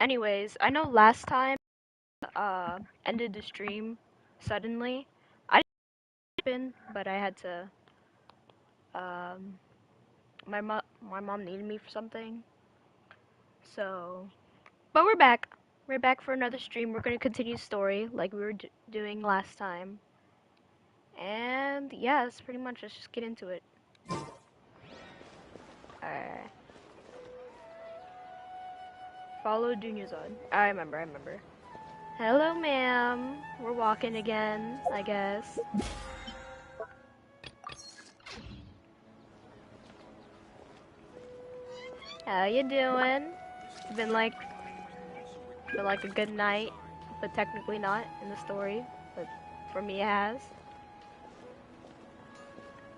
Anyways, I know last time, ended the stream suddenly. I didn't, but I had to, um, my mom needed me for something. So, but we're back. We're back for another stream. We're gonna continue story like we were doing last time. And yeah, that's pretty much. Let's just get into it. Alright. Follow Dunyazad. I remember. Hello, ma'am. We're walking again, I guess. How you doing? It's been like a good night, but technically not in the story. But for me, it has.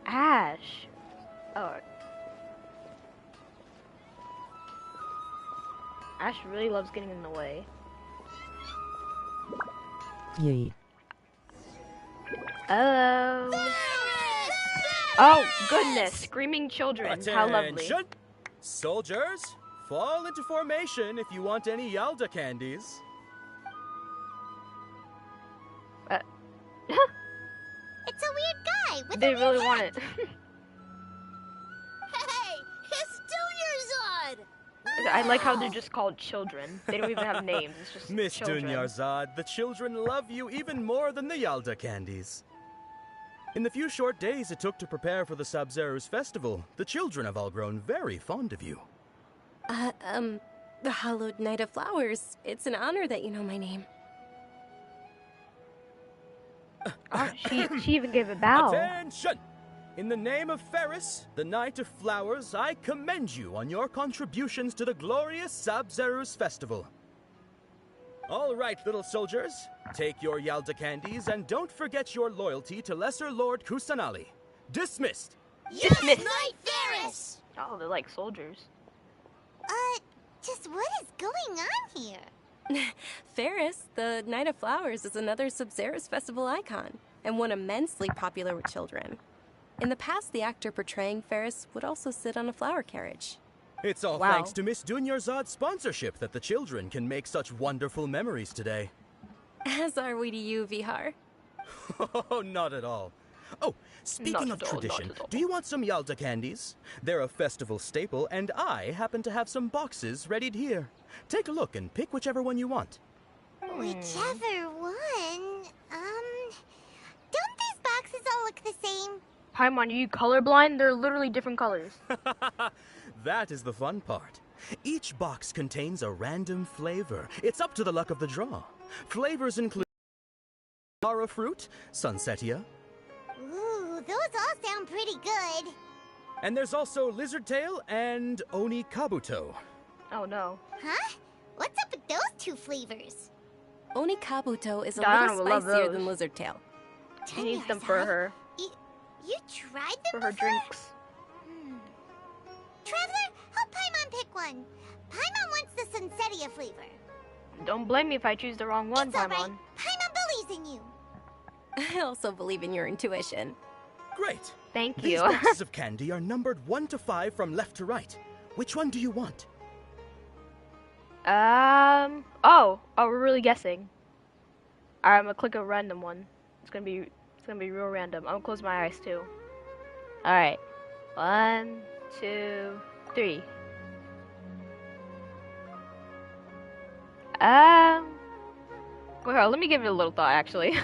Ash. Oh. Ash really loves getting in the way. Yay. Hello. Oh, goodness. Screaming children. Attention. How lovely. Soldiers, fall into formation if you want any Yalda candies. It's a weird guy with They a really weird want hat. it. Hey, it's 2 years old. I like how they're just called children. They don't even have names. It's just Miss children. Dunyarzad, the children love you even more than the Yalda candies. In the few short days it took to prepare for the Sabzeruz festival, the children have all grown very fond of you. The Hallowed Night of Flowers. It's an honor that you know my name. Oh, she even gave a bow. Attention! In the name of Ferris, the Knight of Flowers, I commend you on your contributions to the glorious Sabzeruz festival. All right, little soldiers, take your Yalda candies and don't forget your loyalty to Lesser Lord Kusanali. Dismissed! Yes, Knight Ferris! Oh, they're like soldiers. Just what is going on here? Ferris, the Night of Flowers, is another Sabzeruz festival icon, and one immensely popular with children. In the past, the actor portraying Ferris would also sit on a flower carriage. It's all Wow. thanks to Miss Dunyarzad's sponsorship that the children can make such wonderful memories today. As are we to you, Vihar. Oh, not at all. Oh, speaking Not of at all, tradition, not at all. do you want some Yalda candies? They're a festival staple, and I happen to have some boxes readied here. Take a look and pick whichever one you want. Whichever one. Don't these boxes all look the same? Paimon, are you colorblind? They're literally different colors. That is the fun part. Each box contains a random flavor. It's up to the luck of the draw. Flavors include Mara fruit, Sunsetia, Ooh, those all sound pretty good. and there's also lizard tail and Oni Kabuto. Oh no. Huh? What's up with those two flavors? Oni Kabuto is a Diana little will love spicier those. than Lizard Tail. She needs them for her You tried them for her before? drinks. Traveler, help Paimon pick one. Paimon wants the Sunsetia flavor. Don't blame me if I choose the wrong one, It's all right. Paimon. Paimon believes in you. I also believe in your intuition. Great. Thank These you. boxes of candy are numbered 1 to 5 from left to right. Which one do you want? Oh, we're really guessing. Alright, I'm gonna click a random one. It's gonna be real random. I'm gonna close my eyes too. Alright. 1, 2, 3. Wait, hold on, let me give it a little thought actually.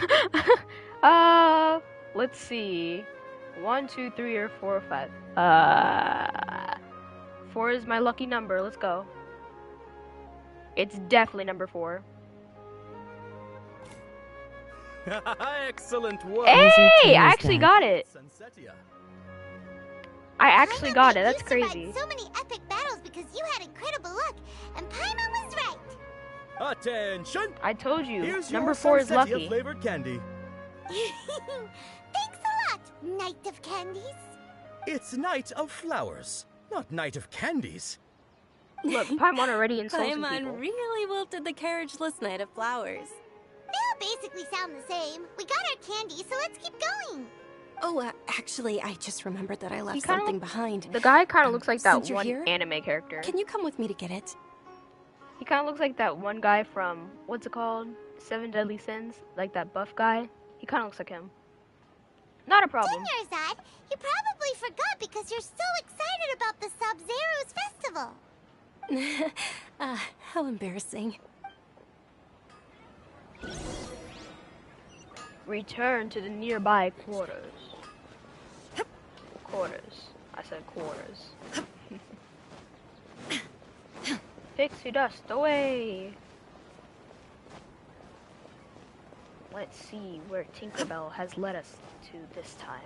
Let's see. 1, 2, 3, or 4 or 5. 4 is my lucky number. Let's go. It's definitely number 4. Excellent work. Hey! I actually got it. Sunsetia. I actually Paimon got beat it. That's you survived crazy. so many epic battles because you had incredible luck, and Paimon was right. Attention! I told you. Here's Number your 4 is Sunsetia lucky. flavored candy. Thanks a lot, Knight of Candies. It's Night of Flowers, not Night of Candies. Look, Paimon already insulted Paimon people. really wilted the carriageless Night of Flowers. They all basically sound the same. We got our candy, so let's keep going. Oh, actually, I just remembered that I left kinda something behind. The guy kind of looks like that Since you're one here, anime character. Can you come with me to get it? He kind of looks like that one guy from, what's it called? Seven Deadly Sins? Like that buff guy. He kind of looks like him. Not a problem. Dinyarzad, you probably forgot because you're so excited about the Sub-Zero's festival. How embarrassing. Return to the nearby quarters. Quarters. I said quarters. Pixie dust away! Let's see where Tinkerbell has led us to this time.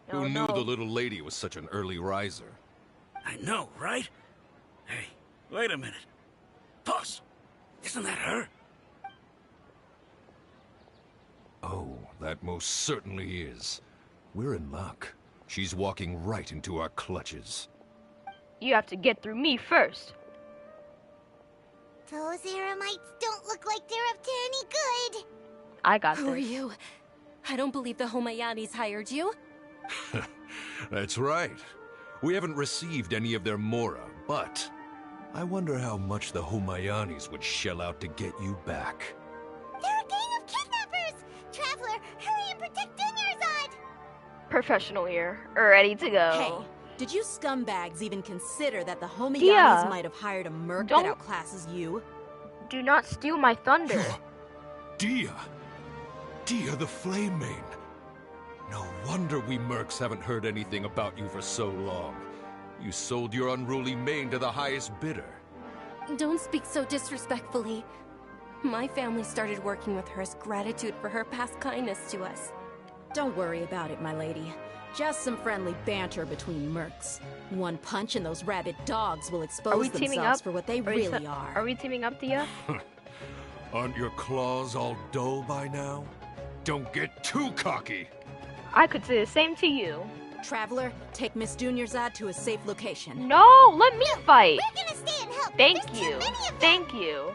Who knew the little lady was such an early riser? I know, right? Hey, wait a minute. Boss, isn't that her? Oh, that most certainly is. We're in luck. She's walking right into our clutches. You have to get through me first. Those Eremites don't look like they're up to any good. I got Who this. are you? I don't believe the Homayanis hired you. That's right. We haven't received any of their Mora, but I wonder how much the Homayanis would shell out to get you back. They're a gang of kidnappers! Traveler, hurry and protect Dinyarzad! Professional here. Ready to go. Hey, did you scumbags even consider that the Homayanis Dia, might have hired a merc don't- that outclasses you? Do not steal my thunder. DEJA! DEJA the Flame Mane! No wonder we mercs haven't heard anything about you for so long. You sold your unruly mane to the highest bidder. Don't speak so disrespectfully. My family started working with her as gratitude for her past kindness to us. Don't worry about it, my lady. Just some friendly banter between mercs. One punch and those rabid dogs will Are expose we teaming themselves up? for what they Are we really are. Are we teaming up, Dia? Aren't your claws all dull by now? Don't get too cocky! I could say the same to you. Traveler, take Miss Dinyarzad to a safe location. No, let me fight. We're gonna stay and help. Thank There's you. too many of them. Thank you.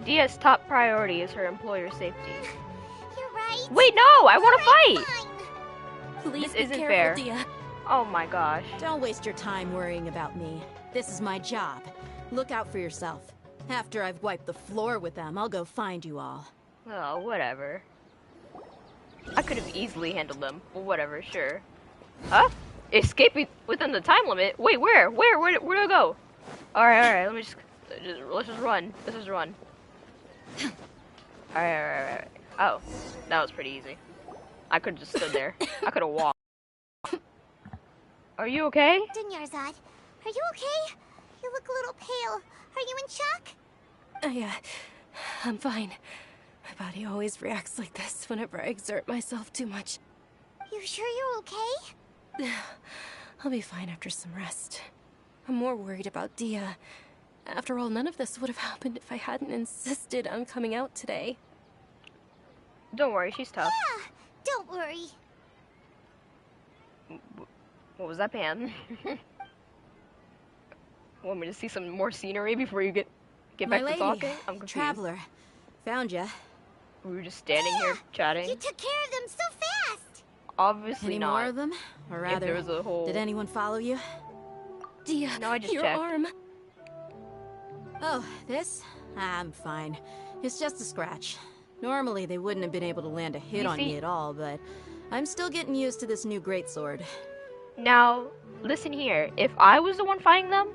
Dia's top priority is her employer's safety. You're right. Wait, no! I want to fight! Fine. Please This be isn't careful, fair. Dia. Oh my gosh. Don't waste your time worrying about me. This is my job. Look out for yourself. After I've wiped the floor with them, I'll go find you all. Oh, whatever. I could have easily handled them. Well, whatever, sure. Huh? Escape within the time limit? Wait, where? Where do I go? Alright, let me let's just run. Let's just run. Alright. Oh, that was pretty easy. I could have just stood there. I could have walked. Are you okay? Dinyarzad, are you okay? You look a little pale. Are you in shock? I'm fine. My body always reacts like this whenever I exert myself too much. You sure you're okay? I'll be fine after some rest. I'm more worried about Dia. After all, none of this would have happened if I hadn't insisted on coming out today. Don't worry, she's tough. Yeah, don't worry. What was that, Pan? Want me to see some more scenery before you get My back to lady, talking? I'm confused. Traveler, found ya. We were just standing here chatting. You took care of them so fast. Obviously Any not. more of them? Or If there rather, was a whole... did anyone follow you? Dia, No, I just your checked. arm. Oh, this? I'm fine. It's just a scratch. Normally, they wouldn't have been able to land a hit You on see- me at all, but I'm still getting used to this new greatsword. Now, listen here. If I was the one fighting them,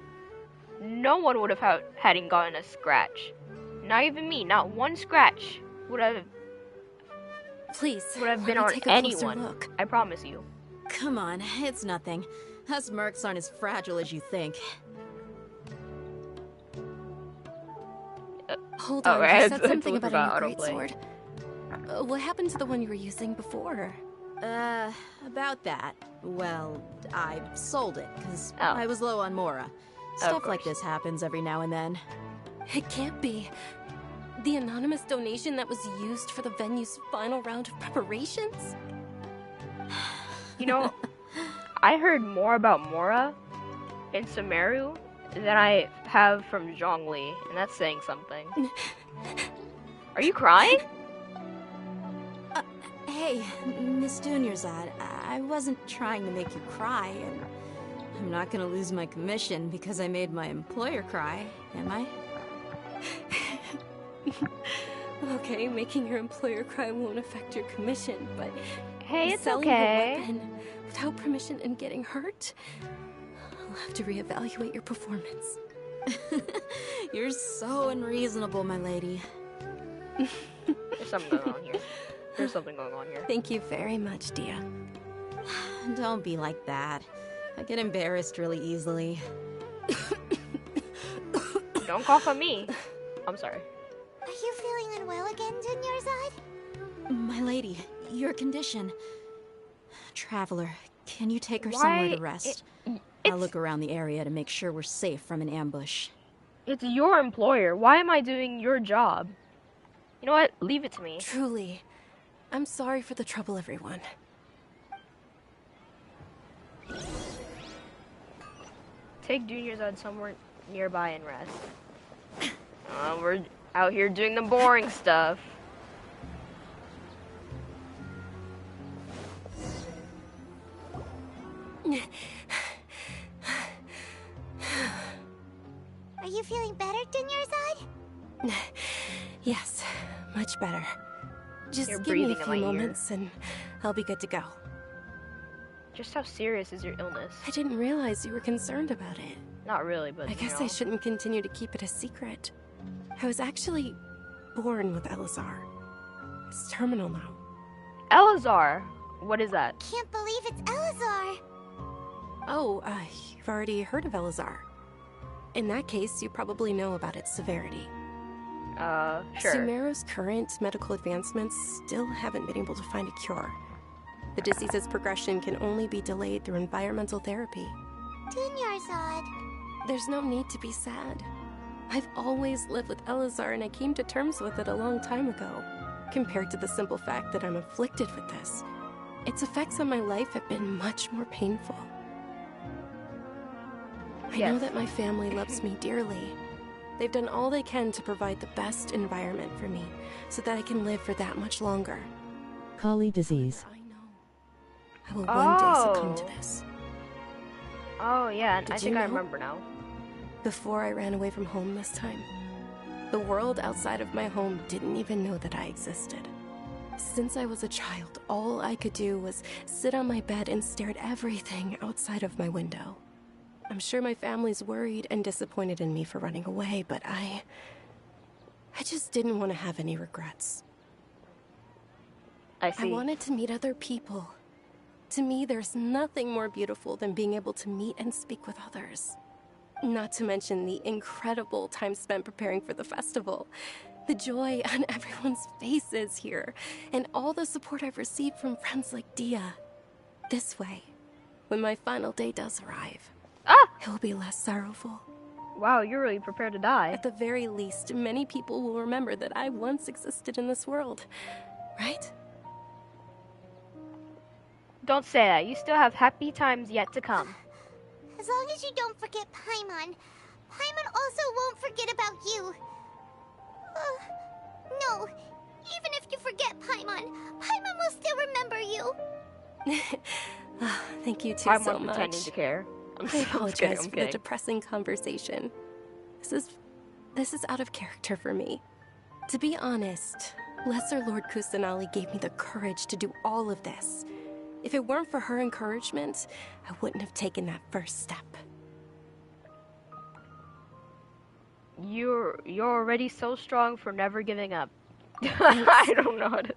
no one would have hadn't gotten a scratch. Not even me. Not one scratch would have Please, been let me on take a closer anyone. look. I promise you. Come on, it's nothing. Us mercs aren't as fragile as you think. Hold Oh, on, right, you I said totally something about forgot a new autoplay. greatsword. What happened to the one you were using before? About that. Well, I sold it, because Oh. I was low on Mora. Stuff like course. this happens every now and then. It can't be. The anonymous donation that was used for the venue's final round of preparations? You know, I heard more about Mora in Sumeru than I have from Zhongli, and that's saying something. Are you crying? Hey, Miss Dunyarzad, I wasn't trying to make you cry, and I'm not gonna lose my commission because I made my employer cry, am I? Okay, making your employer cry won't affect your commission, but Hey, it's selling okay. a weapon without permission and getting hurt, I'll have to reevaluate your performance. You're so unreasonable, my lady. There's something going on here. There's something going on here. Thank you very much, Dia. Don't be like that. I get embarrassed really easily. Don't cough on me. I'm sorry. Are you feeling unwell again, Dunyarzad? My lady, your condition. Traveler, can you take her Why- somewhere to rest? I'll It's, look around the area to make sure we're safe from an ambush. it's your employer. Why am I doing your job? You know what? Leave it to me. Truly, I'm sorry for the trouble, everyone. Take Dunyarzad somewhere nearby and rest. We're out here doing the boring stuff. Are you feeling better, Dunyarzad? Yes, much better. Just You're give me a breathing in my few ear. moments and I'll be good to go. Just how serious is your illness? I didn't realize you were concerned about it. Not really, but I guess I shouldn't continue to keep it a secret. I was actually born with Elazar. It's terminal now. Elazar. What is that? Can't believe it's Elazar. Oh, you've already heard of Elazar. In that case, you probably know about its severity. Sure. Sumeru's current medical advancements still haven't been able to find a cure. The disease's progression can only be delayed through environmental therapy. Dunyarzad. There's no need to be sad. I've always lived with Elazar and I came to terms with it a long time ago. Compared to the simple fact that I'm afflicted with this, its effects on my life have been much more painful. I know Yes. that my family loves me dearly. They've done all they can to provide the best environment for me so that I can live for that much longer. Collie disease. I know I will one day succumb to Oh. this. Oh yeah, and I Did think you I know? remember now. Before I ran away from home this time, the world outside of my home didn't even know that I existed. Since I was a child, all I could do was sit on my bed and stare at everything outside of my window. I'm sure my family's worried and disappointed in me for running away, but I just didn't want to have any regrets. I I see. wanted to meet other people. To me, there's nothing more beautiful than being able to meet and speak with others. Not to mention the incredible time spent preparing for the festival. The joy on everyone's faces here, and all the support I've received from friends like Dia. This way, when my final day does arrive, it will be less sorrowful. Wow, you're really prepared to die. At the very least, many people will remember that I once existed in this world, right? Don't say that. You still have happy times yet to come. As long as you don't forget Paimon, Paimon also won't forget about you. No, even if you forget Paimon, Paimon will still remember you. Thank you too I'm so not much. pretending to care. I I'm kidding, apologize I'm for the kidding. depressing conversation. This is out of character for me. To be honest, Lesser Lord Kusanali gave me the courage to do all of this. If it weren't for her encouragement, I wouldn't have taken that first step. You're already so strong for never giving up. I don't know how to.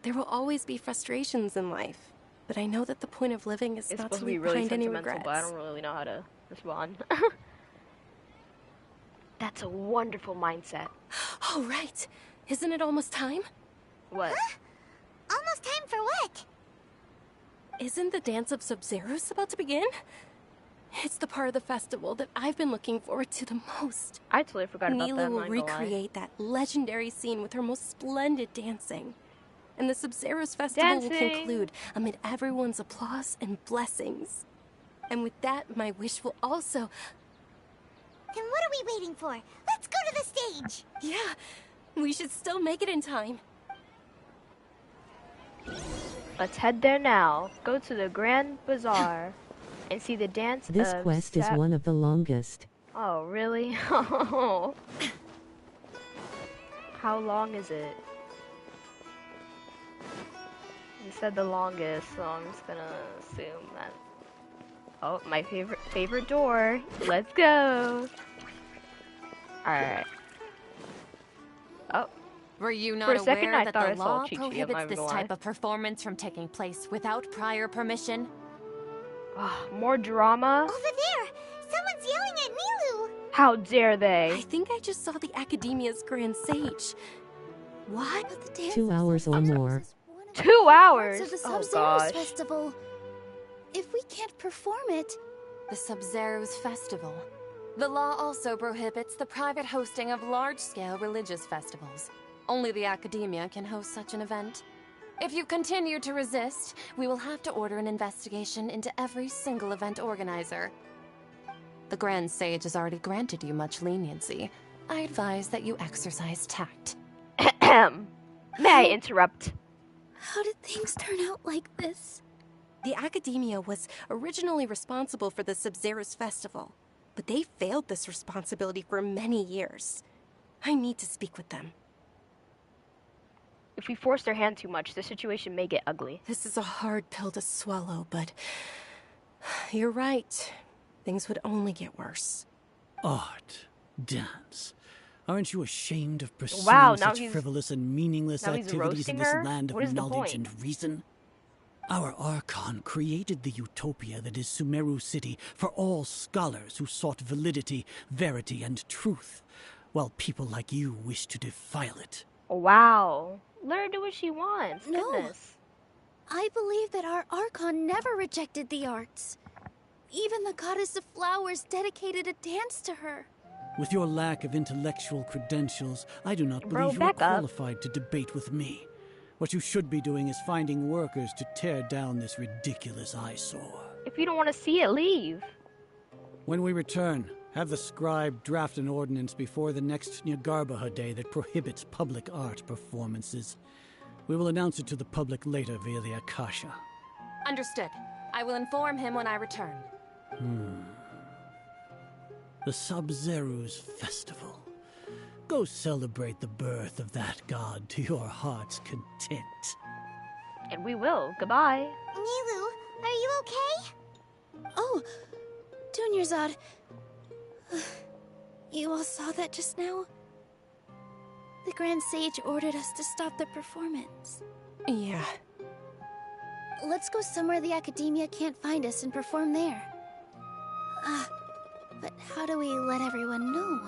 There will always be frustrations in life, but I know that the point of living is It's not supposed to to be leave really behind any sentimental, regrets. but I don't really know how to respond. That's a wonderful mindset. Oh, right. Isn't it almost time? What? Almost time for what? Isn't the Dance of Sub-Zeros about to begin? It's the part of the festival that I've been looking forward to the most. I totally forgot about Neela that. I'm will not gonna lie. recreate that legendary scene with her most splendid dancing. And the Sub-Zeros festival will Dancing. conclude amid everyone's applause and blessings. And with that, my wish will also... Then what are we waiting for? Let's go to the stage. Yeah, we should still make it in time. Let's head there now. Go to the Grand Bazaar and see the dance This of quest is one of the longest. Oh, really? How long is it? You said the longest, so I'm just gonna assume that. Oh, my favorite door. Let's go. Alright. Oh. Were you not For a second, aware I that thought I the saw law Chi-Chi, I'm not prohibits even this gonna type lie. of performance from taking place without prior permission? More drama? Over there! Someone's yelling at Nilu! How dare I they? think I just saw the Academia's Grand Sage. What? But the dance 2 hours or more. 2 hours? of the Oh Sub-Zero's gosh. festival. If we can't perform it, The Sub-Zero's festival. The law also prohibits the private hosting of large-scale religious festivals. Only the Academia can host such an event. If you continue to resist, we will have to order an investigation into every single event organizer. The Grand Sage has already granted you much leniency. I advise that you exercise tact. May I interrupt? how did things turn out like this? The Academia was originally responsible for the Sub-Zero's festival, but they failed this responsibility for many years. I need to speak with them. If we force their hand too much, the situation may get ugly. This is a hard pill to swallow, but you're right. Things would only get worse. Art, dance. Aren't you ashamed of pursuing Wow, now such he's- frivolous and meaningless now he's activities in roasting this her? land of What is the knowledge point? and reason? Our Archon created the utopia that is Sumeru City for all scholars who sought validity, verity, and truth, while people like you wish to defile it. Wow. Let her do what she wants. No. Goodness. I believe that our Archon never rejected the arts. Even the goddess of flowers dedicated a dance to her. With your lack of intellectual credentials, I do not Bro, believe you are back up. qualified to debate with me. What you should be doing is finding workers to tear down this ridiculous eyesore. If you don't want to see it, leave. When we return, have the scribe draft an ordinance before the next Nyargarbaha Day that prohibits public art performances. We will announce it to the public later via the Akasha. Understood. I will inform him when I return. The Sub-Zero's festival. Go celebrate the birth of that god to your heart's content. And we will. Goodbye. Nilu, are you okay? Oh, Dunyarzad. You all saw that just now? The Grand Sage ordered us to stop the performance. Yeah. Let's go somewhere the Academia can't find us and perform there. But how do we let everyone know?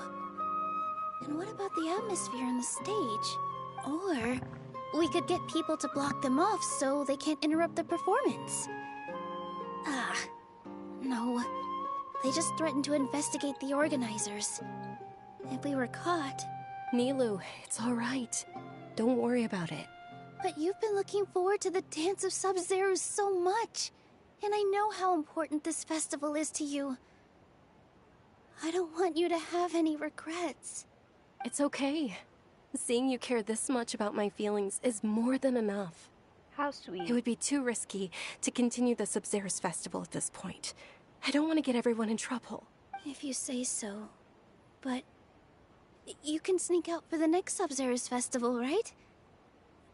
And what about the atmosphere on the stage? Or we could get people to block them off so they can't interrupt the performance. No. They just threatened to investigate the organizers. If we were caught... Nilu, it's all right. Don't worry about it. But you've been looking forward to the Dance of Sub-Zeros so much. And I know how important this festival is to you. I don't want you to have any regrets. It's okay. Seeing you care this much about my feelings is more than enough. How sweet. It would be too risky to continue the Sub-Zero's festival at this point. I don't want to get everyone in trouble. If you say so. But... you can sneak out for the next Sub-Zero's festival, right?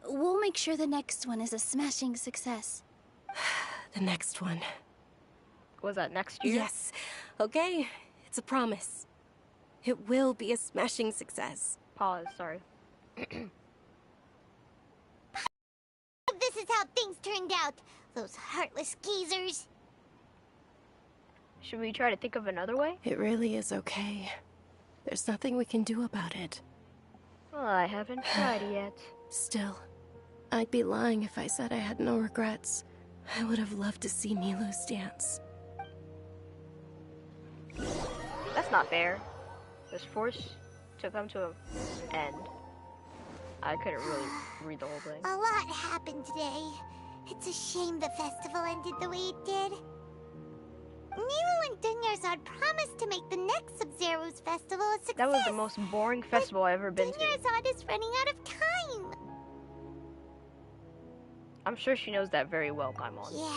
We'll make sure the next one is a smashing success. The next one. Was that next year? Yes. Okay. It's a promise. It will be a smashing success. Pause, sorry. This is how things turned out. Those heartless geezers. Should we try to think of another way? It really is okay. There's nothing we can do about it. Well, I haven't tried yet. Still, I'd be lying if I said I had no regrets. I would have loved to see Nilu's dance. That's not fair. Was forced to come to an end. I couldn't really read the whole thing. A lot happened today. It's a shame the festival ended the way it did. Nilu and Dunyarzad promised to make the next Sub-Zero's festival a success. That was the most boring festival I've ever been to. Dunyarzad is running out of time. I'm sure she knows that very well, Paimon. Yeah.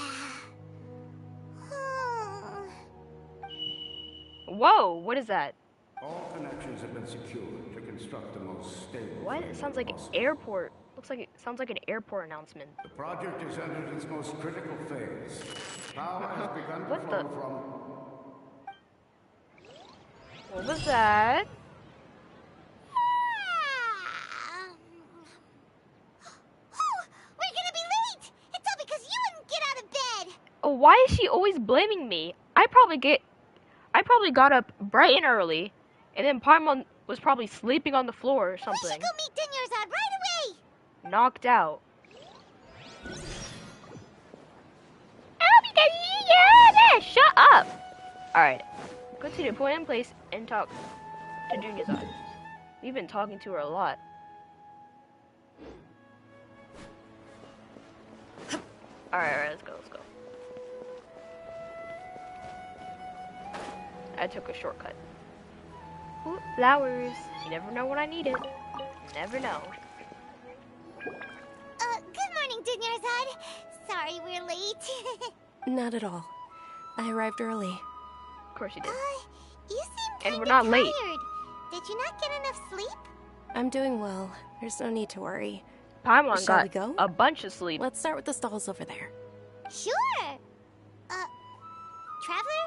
Whoa, what is that? All connections have been secured to construct the most stable. What? It sounds like an airport. Sounds like an airport announcement. The project has entered its most critical phase. Power has begun to What flow the? from. What was that? We're gonna be late! It's all because you wouldn't get out of bed! Oh, why is she always blaming me? I probably got up bright and early, and then Paimon was probably sleeping on the floor or We should something. go meet Dinyarzad right away! Knocked out. Oh, because yeah, shut up! Alright, go to the appointed place and talk to Dinyarzad. We've been talking to her a lot. Alright, let's go. I took a shortcut. Ooh, flowers. You never know when I need it. Never know. Good morning, Dinyarzad. Sorry we're late. Not at all. I arrived early. Of course you did. You seem And kinda we're not late. tired. Did you not get enough sleep? I'm doing well. There's no need to worry. Paimon Shall we got go? a bunch of sleep. Let's start with the stalls over there. Sure. Traveler?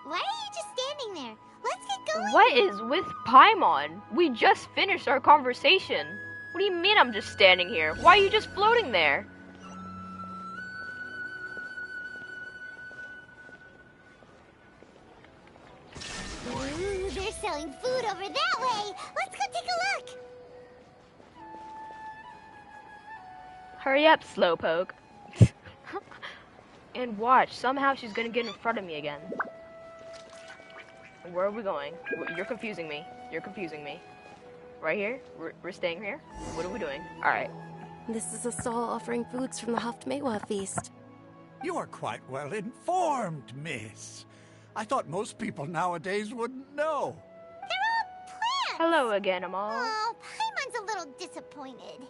Why are you just standing there? Let's get going. What is with Paimon? We just finished our conversation. What do you mean I'm just standing here? Why are you just floating there? Ooh, they're selling food over that way. Let's go take a look. Hurry up, slowpoke. And watch, somehow she's gonna get in front of me again. Where are we going? You're confusing me. Right here? We're staying here? What are we doing? Alright. This is a stall offering foods from the Haftmewa feast. You are quite well informed, miss. I thought most people nowadays wouldn't know. They're all plants. Hello again, Amal. Oh, Paimon's a little disappointed.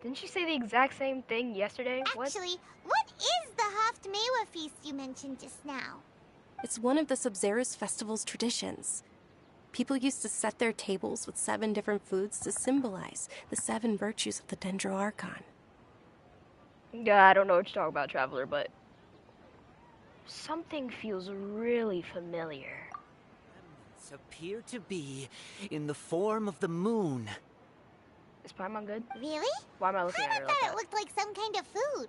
Didn't she say the exact same thing yesterday? Actually, what is the Haftmewa feast you mentioned just now? It's one of the Sub-Zerus festival's traditions. People used to set their tables with 7 different foods to symbolize the 7 virtues of the Dendro Archon. Yeah, I don't know what you're talking about, Traveler, but something feels really familiar. Remnants appear to be in the form of the moon. Is Paimon good? Really? Why am I looking at her I like thought that? it looked like some kind of food.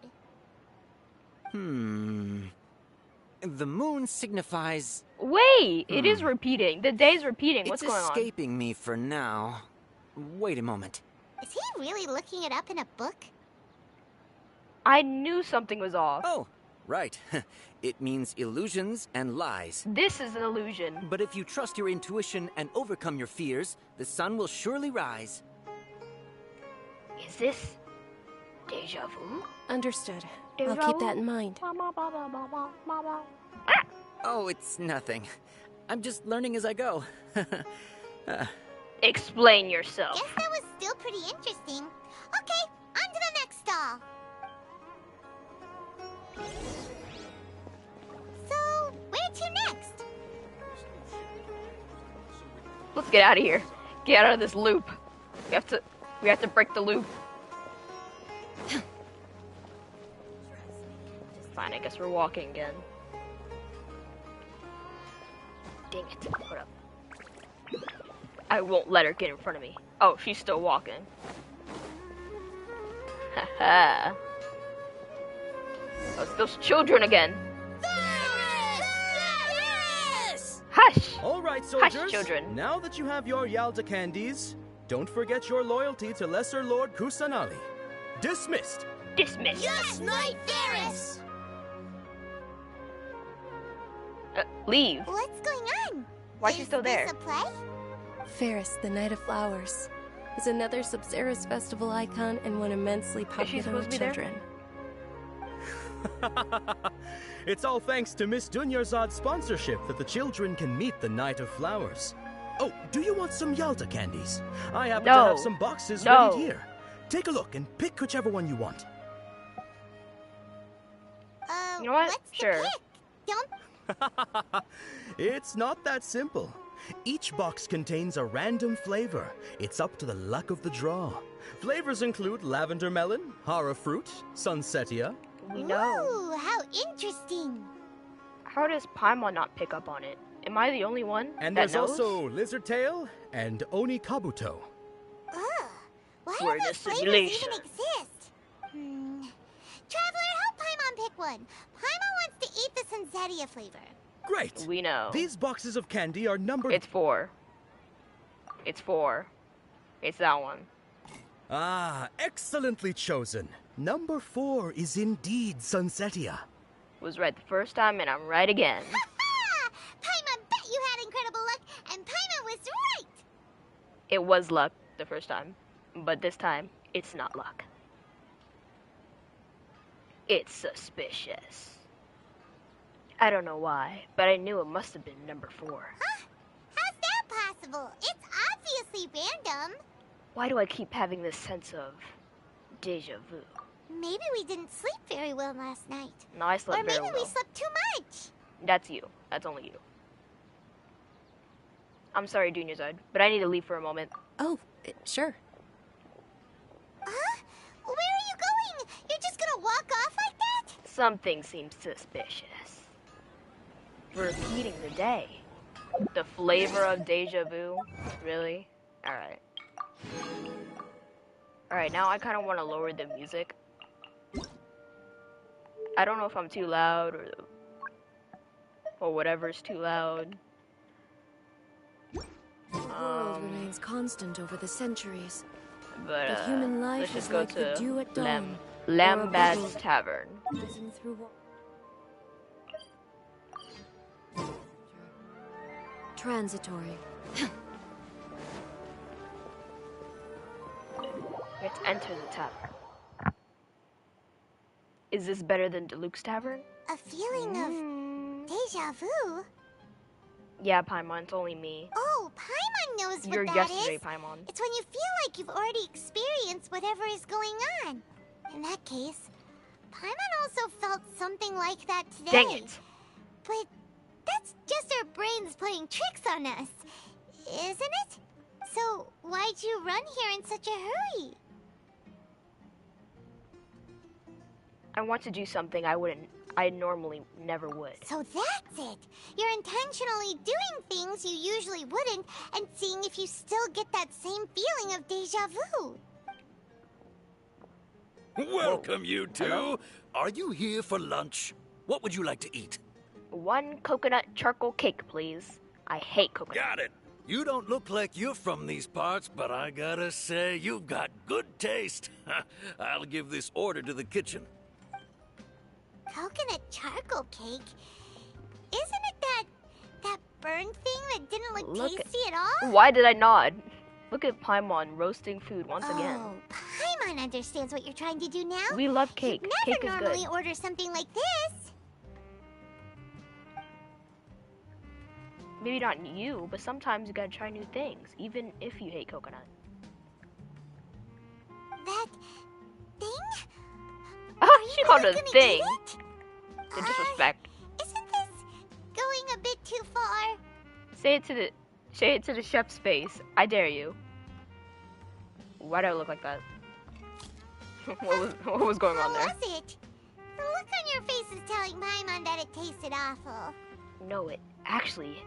The moon signifies... Wait! It is repeating. The day's repeating. What's going on? It's escaping me for now. Wait a moment. Is he really looking it up in a book? I knew something was off. Oh, right. It means illusions and lies. This is an illusion. But if you trust your intuition and overcome your fears, the sun will surely rise. Is this deja vu? Understood. Deja I'll keep vu? that in mind. Oh, it's nothing. I'm just learning as I go. Explain yourself. Guess that was still pretty interesting. Okay, on to the next stall. So, where to next? Let's get out of here. Get out of this loop. We have to break the loop. Fine, I guess we're walking again. Dang it. Hold up. I won't let her get in front of me. Oh, she's still walking. Haha. Oh, it's those children again. Hush! All right, soldiers. Hush, children. Now that you have your Yalda candies, don't forget your loyalty to Lesser Lord Kusanali. Dismissed. Dismissed. Yes, Knight Ferris! Leave. What's going on? Why is she still there? Is this a play? Ferris, the Night of Flowers, is another Sub-Zerus festival icon and one immensely popular supposed with to be there? children. It's all thanks to Miss Dunyarzad's sponsorship that the children can meet the Night of Flowers. Oh, do you want some Yalda candies? I happen to No. have some boxes No. ready here. Take a look and pick whichever one you want. You know what? what's Sure. the pick? Don't... It's not that simple. Each box contains a random flavor. It's up to the luck of the draw. Flavors include lavender melon, hara fruit, sunsetia. We know. Ooh, how interesting. How does Paimon not pick up on it? Am I the only one And that there's knows? also lizard tail and oni kabuto. Ugh, why We're do in a those flavors simulation. even exist? Traveler, help Paimon pick one. Paimon wants to eat the Sunsetia flavor. Great! We know. These boxes of candy are numbered... It's 4. It's 4. It's that one. Ah, excellently chosen. Number 4 is indeed Sunsetia. Was right the first time, and I'm right again. Ha! Paimon bet you had incredible luck, and Paimon was right. It was luck the first time, but this time, it's not luck. It's suspicious. I don't know why, but I knew it must have been number 4. Huh? How's that possible? It's obviously random. Why do I keep having this sense of deja vu? Maybe we didn't sleep very well last night. No, I slept Or maybe very we well. slept too much. That's you. That's only you. I'm sorry, Dunyarzad, but I need to leave for a moment. Oh, sure. Huh? Where are you going? You're just gonna walk off like that? Something seems suspicious. We're repeating the day. The flavor of deja vu? Really? Alright. Alright, now I kind of want to lower the music. I don't know if I'm too loud or whatever's too loud. The world remains constant over the centuries. But human life let's is just go like the dew to at dawn, Lambad's Tavern. Passing through transitory. Let's enter the tavern. Is this better than Deluxe Tavern? A feeling of deja vu? Yeah, Paimon, it's only me. Oh, Paimon knows what You're that yesterday, is. Paimon. It's when you feel like you've already experienced whatever is going on. In that case, Paimon also felt something like that today. Dang it. But that's just our brains playing tricks on us, isn't it? So why'd you run here in such a hurry? I want to do something I normally never would. So that's it. You're intentionally doing things you usually wouldn't and seeing if you still get that same feeling of deja vu. Welcome, you two. Are you here for lunch? What would you like to eat? 1 coconut charcoal cake, please. I hate coconut. Got it. You don't look like you're from these parts, but I gotta say, you've got good taste. I'll give this order to the kitchen. Coconut charcoal cake? Isn't it that burned thing that didn't look tasty at all? Why did I nod? Look at Paimon roasting food once again. Oh, Paimon understands what you're trying to do now. We love cake. You'd Cake never is normally good. order something like this. Maybe not you, but sometimes you gotta try new things, even if you hate coconut. That thing? She called it a thing. The disrespect. Isn't this going a bit too far? Say it to the chef's face. I dare you. Why do I look like that? what was going on there? How was it? The look on your face is telling Paimon that it tasted awful. No, it actually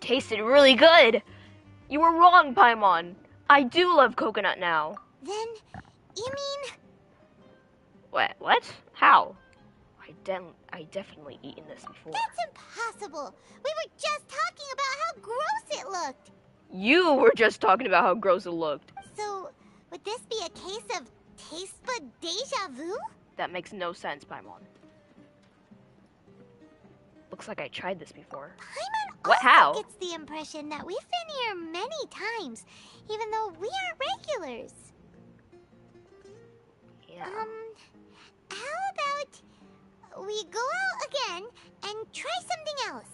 tasted really good. You were wrong, Paimon. I do love coconut now. Then, you mean... What? How? I definitely eaten this before. That's impossible. We were just talking about how gross it looked. You were just talking about how gross it looked. So, would this be a case of taste bud deja vu? That makes no sense, Paimon. Looks like I tried this before. Paimon What? also How? gets the impression that we've been here many times, even though we aren't regulars. Yeah. How about we go out again and try something else?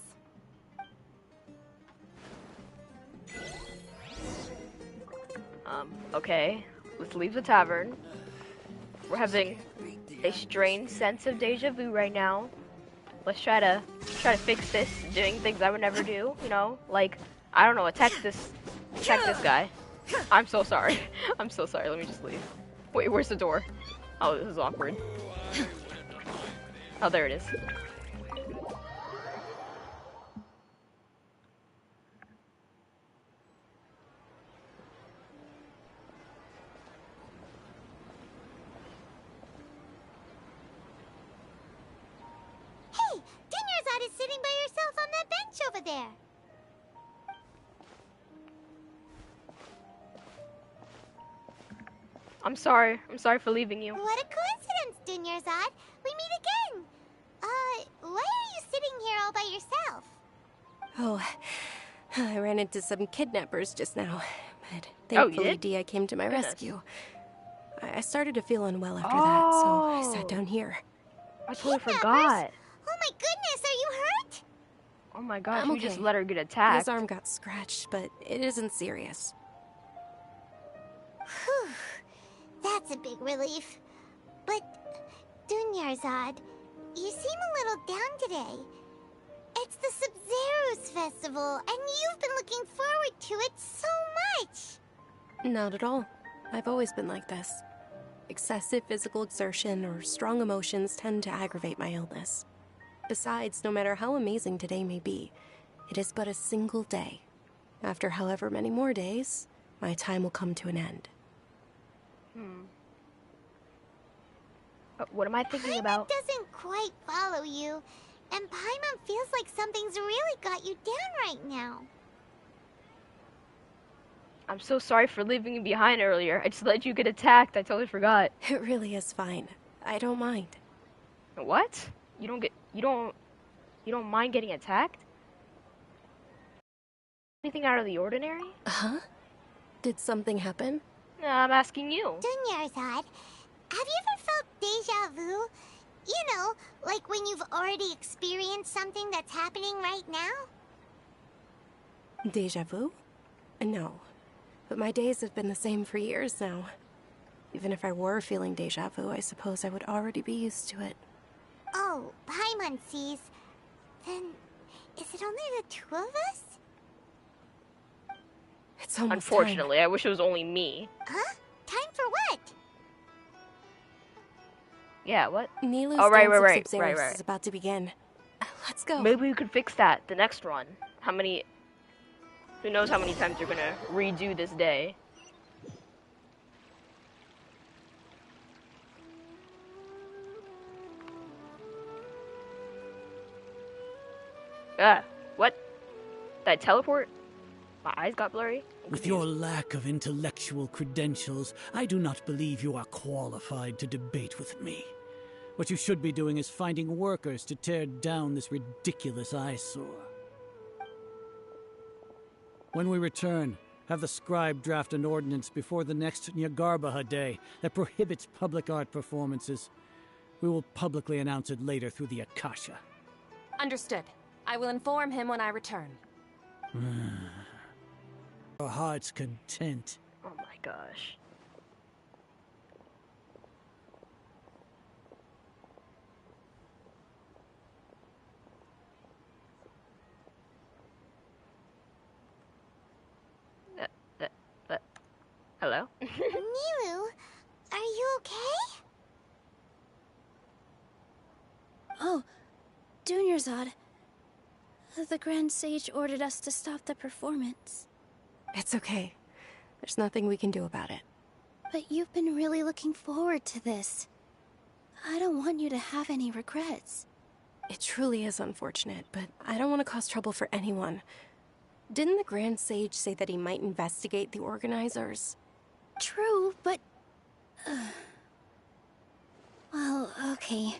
Okay. Let's leave the tavern. We're having a strange sense of deja vu right now. let's try to fix this, doing things I would never do, you know? Like, I don't know, attack this guy. I'm so sorry. I'm so sorry, let me just leave. Wait, where's the door? Oh, this is awkward. Oh, there it is. Hey, Dinyarzad is sitting by herself on that bench over there. I'm sorry for leaving you. What a coincidence, Dinyarzad. We meet again. Why are you sitting here all by yourself? Oh, I ran into some kidnappers just now, but thankfully DEJA came to my rescue. I started to feel unwell after that, so I sat down here. I totally forgot. Oh my goodness, are you hurt? Oh my gosh, I'm we okay. just let her get attacked. His arm got scratched, but it isn't serious. Whew, that's a big relief. But, Dinyarzad, you seem a little down today. It's the Sub-Zero's festival, and you've been looking forward to it so much. Not at all. I've always been like this. Excessive physical exertion or strong emotions tend to aggravate my illness. Besides, no matter how amazing today may be, it is but a single day. After however many more days, my time will come to an end. What am I thinking about? Paimon doesn't quite follow you, and Paimon feels like something's really got you down right now. I'm so sorry for leaving you behind earlier. I just let you get attacked. I totally forgot. It really is fine. I don't mind. What? You don't mind getting attacked? Anything out of the ordinary? Huh? Did something happen? No, I'm asking you. Dinyarzad, have you ever felt deja vu? You know, like when you've already experienced something that's happening right now? Deja vu? No. But my days have been the same for years now. Even if I were feeling deja vu, I suppose I would already be used to it. Oh, Paimon sees. Then, is it only the two of us? It's almost Unfortunately, I wish it was only me. Huh? Time for what? Yeah, what? Nilu's oh, right, dance of right. Sub-Zeros is about to begin. Let's go. Maybe we could fix that the next run. Who knows how many times you're gonna redo this day. What? Did I teleport? My eyes got blurry? With your lack of intellectual credentials, I do not believe you are qualified to debate with me. What you should be doing is finding workers to tear down this ridiculous eyesore. When we return, have the scribe draft an ordinance before the next Nyagarbha Day that prohibits public art performances. We will publicly announce it later through the Akasha. Understood. I will inform him when I return. Your heart's content. Oh my gosh. Hello? Nilu, are you okay? Oh, Dinyarzad. The Grand Sage ordered us to stop the performance. It's okay. There's nothing we can do about it. But you've been really looking forward to this. I don't want you to have any regrets. It truly is unfortunate, but I don't want to cause trouble for anyone. Didn't the Grand Sage say that he might investigate the organizers? True, but... well, okay.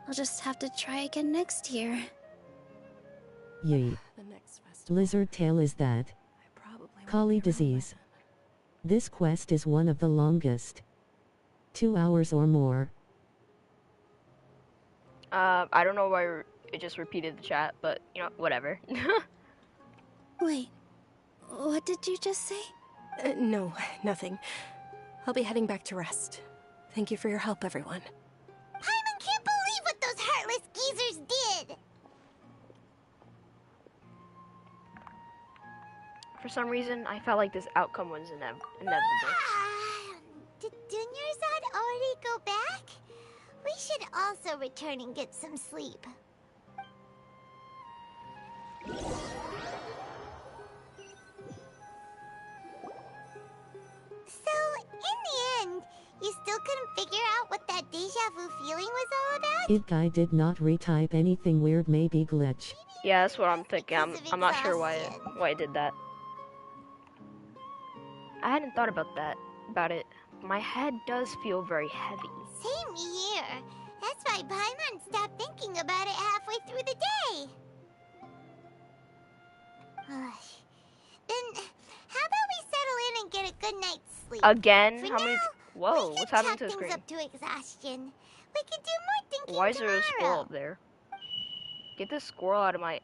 I'll just have to try again next year. Yay. Lizard tail is that. Collie disease. This quest is one of the longest. 2 hours or more. I don't know why it just repeated the chat, but, you know, whatever. Wait, what did you just say? No, nothing. I'll be heading back to rest. Thank you for your help, everyone. Paimon can't believe what those heartless geezers For some reason, I felt like this outcome was inevitable. Did Dunyarzad already go back? We should also return and get some sleep. So, in the end, you still couldn't figure out what that deja vu feeling was all about? It guy did not retype anything weird, maybe glitch. Yeah, that's what I'm thinking. I'm not sure why I did that. I hadn't thought about it. My head does feel very heavy. Same here. That's why Paimon stopped thinking about it halfway through the day. Then, how about we settle in and get a good night's sleep? Again? For How many? Whoa, what's happening to the screen? Up to exhaustion. We could do more thinking Why is there a tomorrow. squirrel up there? Get this squirrel out of my...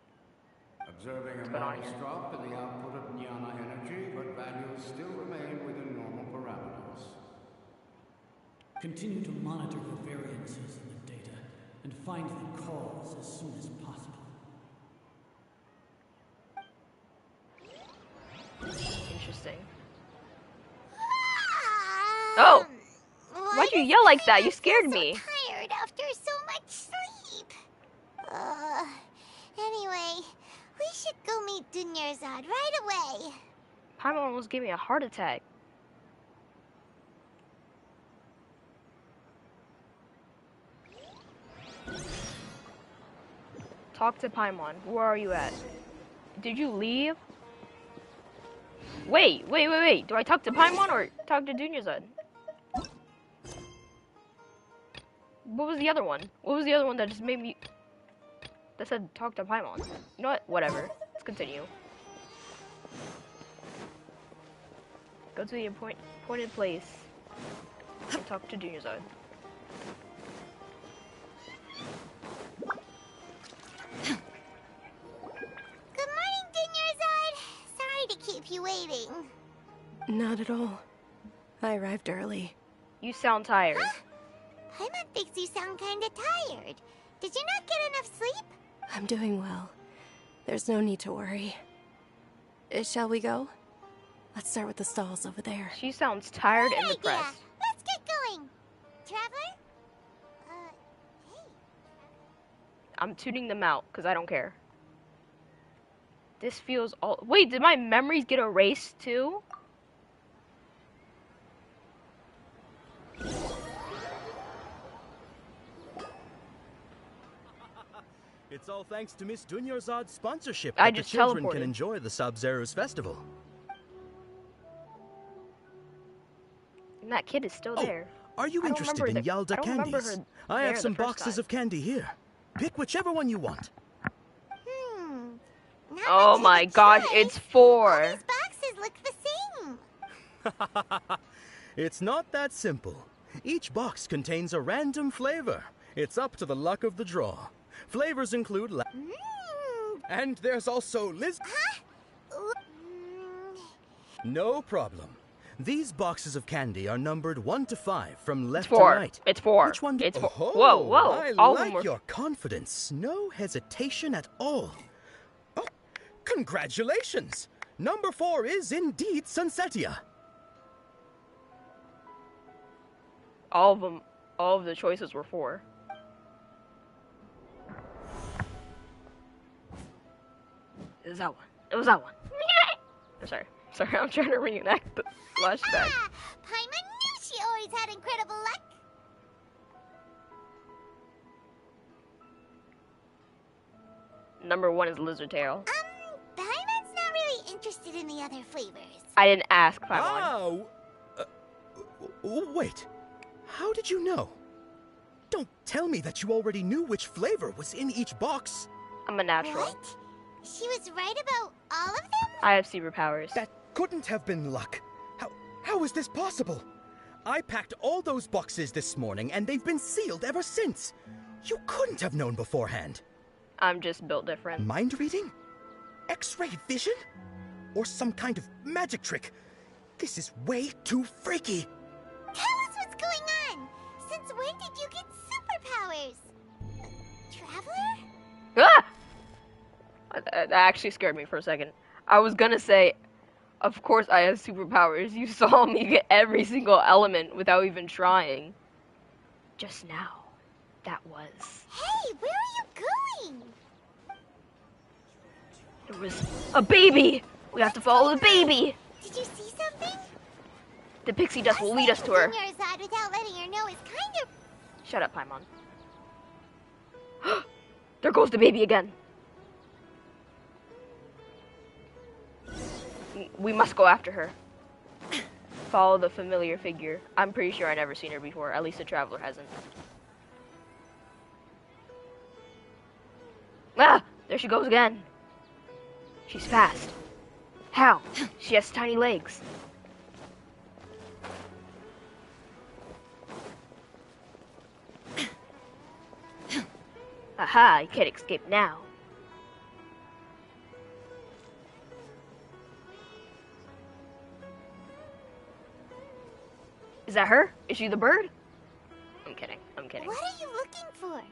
Observing a modest drop in the output of jnana energy, but values still remain within normal parameters. Continue to monitor the variances in the data and find the cause as soon as possible. Interesting. Oh! Why'd you yell like that? You scared me. So tired after so much sleep. Anyway, we should go meet Dunyarzad right away. Paimon almost gave me a heart attack. Talk to Paimon. Where are you at? Did you leave? Wait. Do I talk to Paimon or talk to Dunyarzad? What was the other one? What was the other one that just made me... that said talk to Paimon? You know what? Whatever. Let's continue. Go to the appointed place and talk to Dunyarzad. Good morning, Dunyarzad. Sorry to keep you waiting. Not at all. I arrived early. You sound tired. Huh? Paimon thinks you sound kinda tired. Did you not get enough sleep? I'm doing well. There's no need to worry. Shall we go? Let's start with the stalls over there. She sounds tired and depressed. Idea. Let's get going. Traveler? Hey. I'm tuning them out because I don't care. This feels all... Wait, did my memories get erased too? It's all thanks to Miss Dunyarzad's sponsorship I that the just children teleported. can enjoy the Sub-Zero's festival. And that kid is still there. Are you interested in Yalda candies? I have some boxes of candy here. Pick whichever one you want. Oh my gosh, it's 4. All these boxes look the same. It's not that simple. Each box contains a random flavor. It's up to the luck of the draw. Flavors include and there's also No problem. These boxes of candy are numbered 1 to 5 from left to right. It's 4. Which one? It's 4. Oh, Whoa. I All of like them were... your confidence. No hesitation at all. Oh, congratulations! Number 4 is indeed Sunsetia. All of the choices were 4. It was that one. It was that one. Sorry, I'm trying to reenact the flashback. Paimon knew she always had incredible luck. Number 1 is Lizard Tail. Paimon's not really interested in the other flavors. I didn't ask Paimon. Wait. How did you know? Don't tell me that you already knew which flavor was in each box. I'm a natural. What? She was right about all of them? I have superpowers. That couldn't have been luck. How is this possible? I packed all those boxes this morning and they've been sealed ever since. You couldn't have known beforehand. I'm just built different. Mind reading? X-ray vision? Or some kind of magic trick? This is way too freaky. Tell us what's going on. Since when did you get superpowers? Traveler? Ah! That actually scared me for a second. I was gonna say, Of course I have superpowers. You saw me get every single element without even trying. Just now, that was... Hey, where are you going? There was a baby! We have to follow the baby! Did you see something? The pixie dust will lead us to her. Junior's without letting her know is kind of... Shut up, Paimon. There goes the baby again. We must go after her. Follow the familiar figure. I'm pretty sure I've never seen her before. At least the traveler hasn't. Ah! There she goes again. She's fast. How? She has tiny legs. Aha, you can't escape now. Is that her? Is she the bird? I'm kidding. I'm kidding. What are you looking for?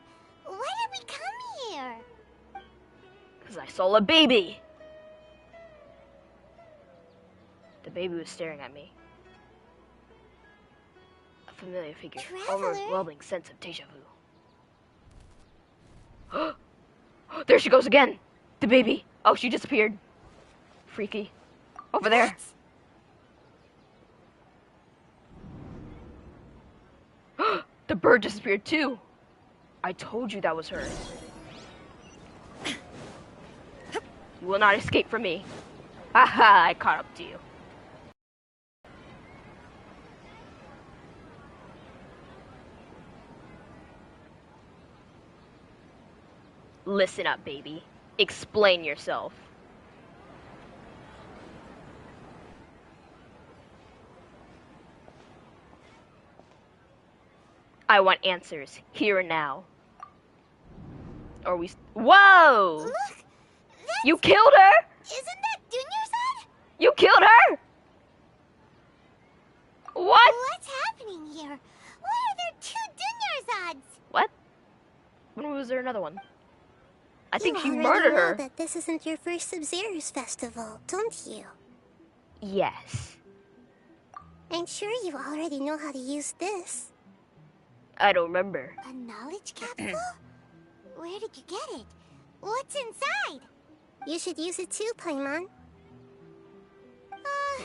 Why did we come here? Because I saw a baby. The baby was staring at me. A familiar figure. Overwhelming sense of deja vu. There she goes again. The baby. Oh, she disappeared. Freaky. Over there. The bird disappeared too. I told you that was her. You will not escape from me. Haha, I caught up to you. Listen up, baby. Explain yourself. I want answers, here and now. Or we... Whoa! Look! You killed her? Isn't that Junior's? You killed her? What? What's happening here? Why are there two Junior's? What? When was there another one? I think she You murdered already know her. that this isn't your first Sub-Zero's festival, don't you? Yes. I'm sure you already know how to use this. I don't remember. A knowledge capsule? Where did you get it? What's inside? You should use it too, Paimon.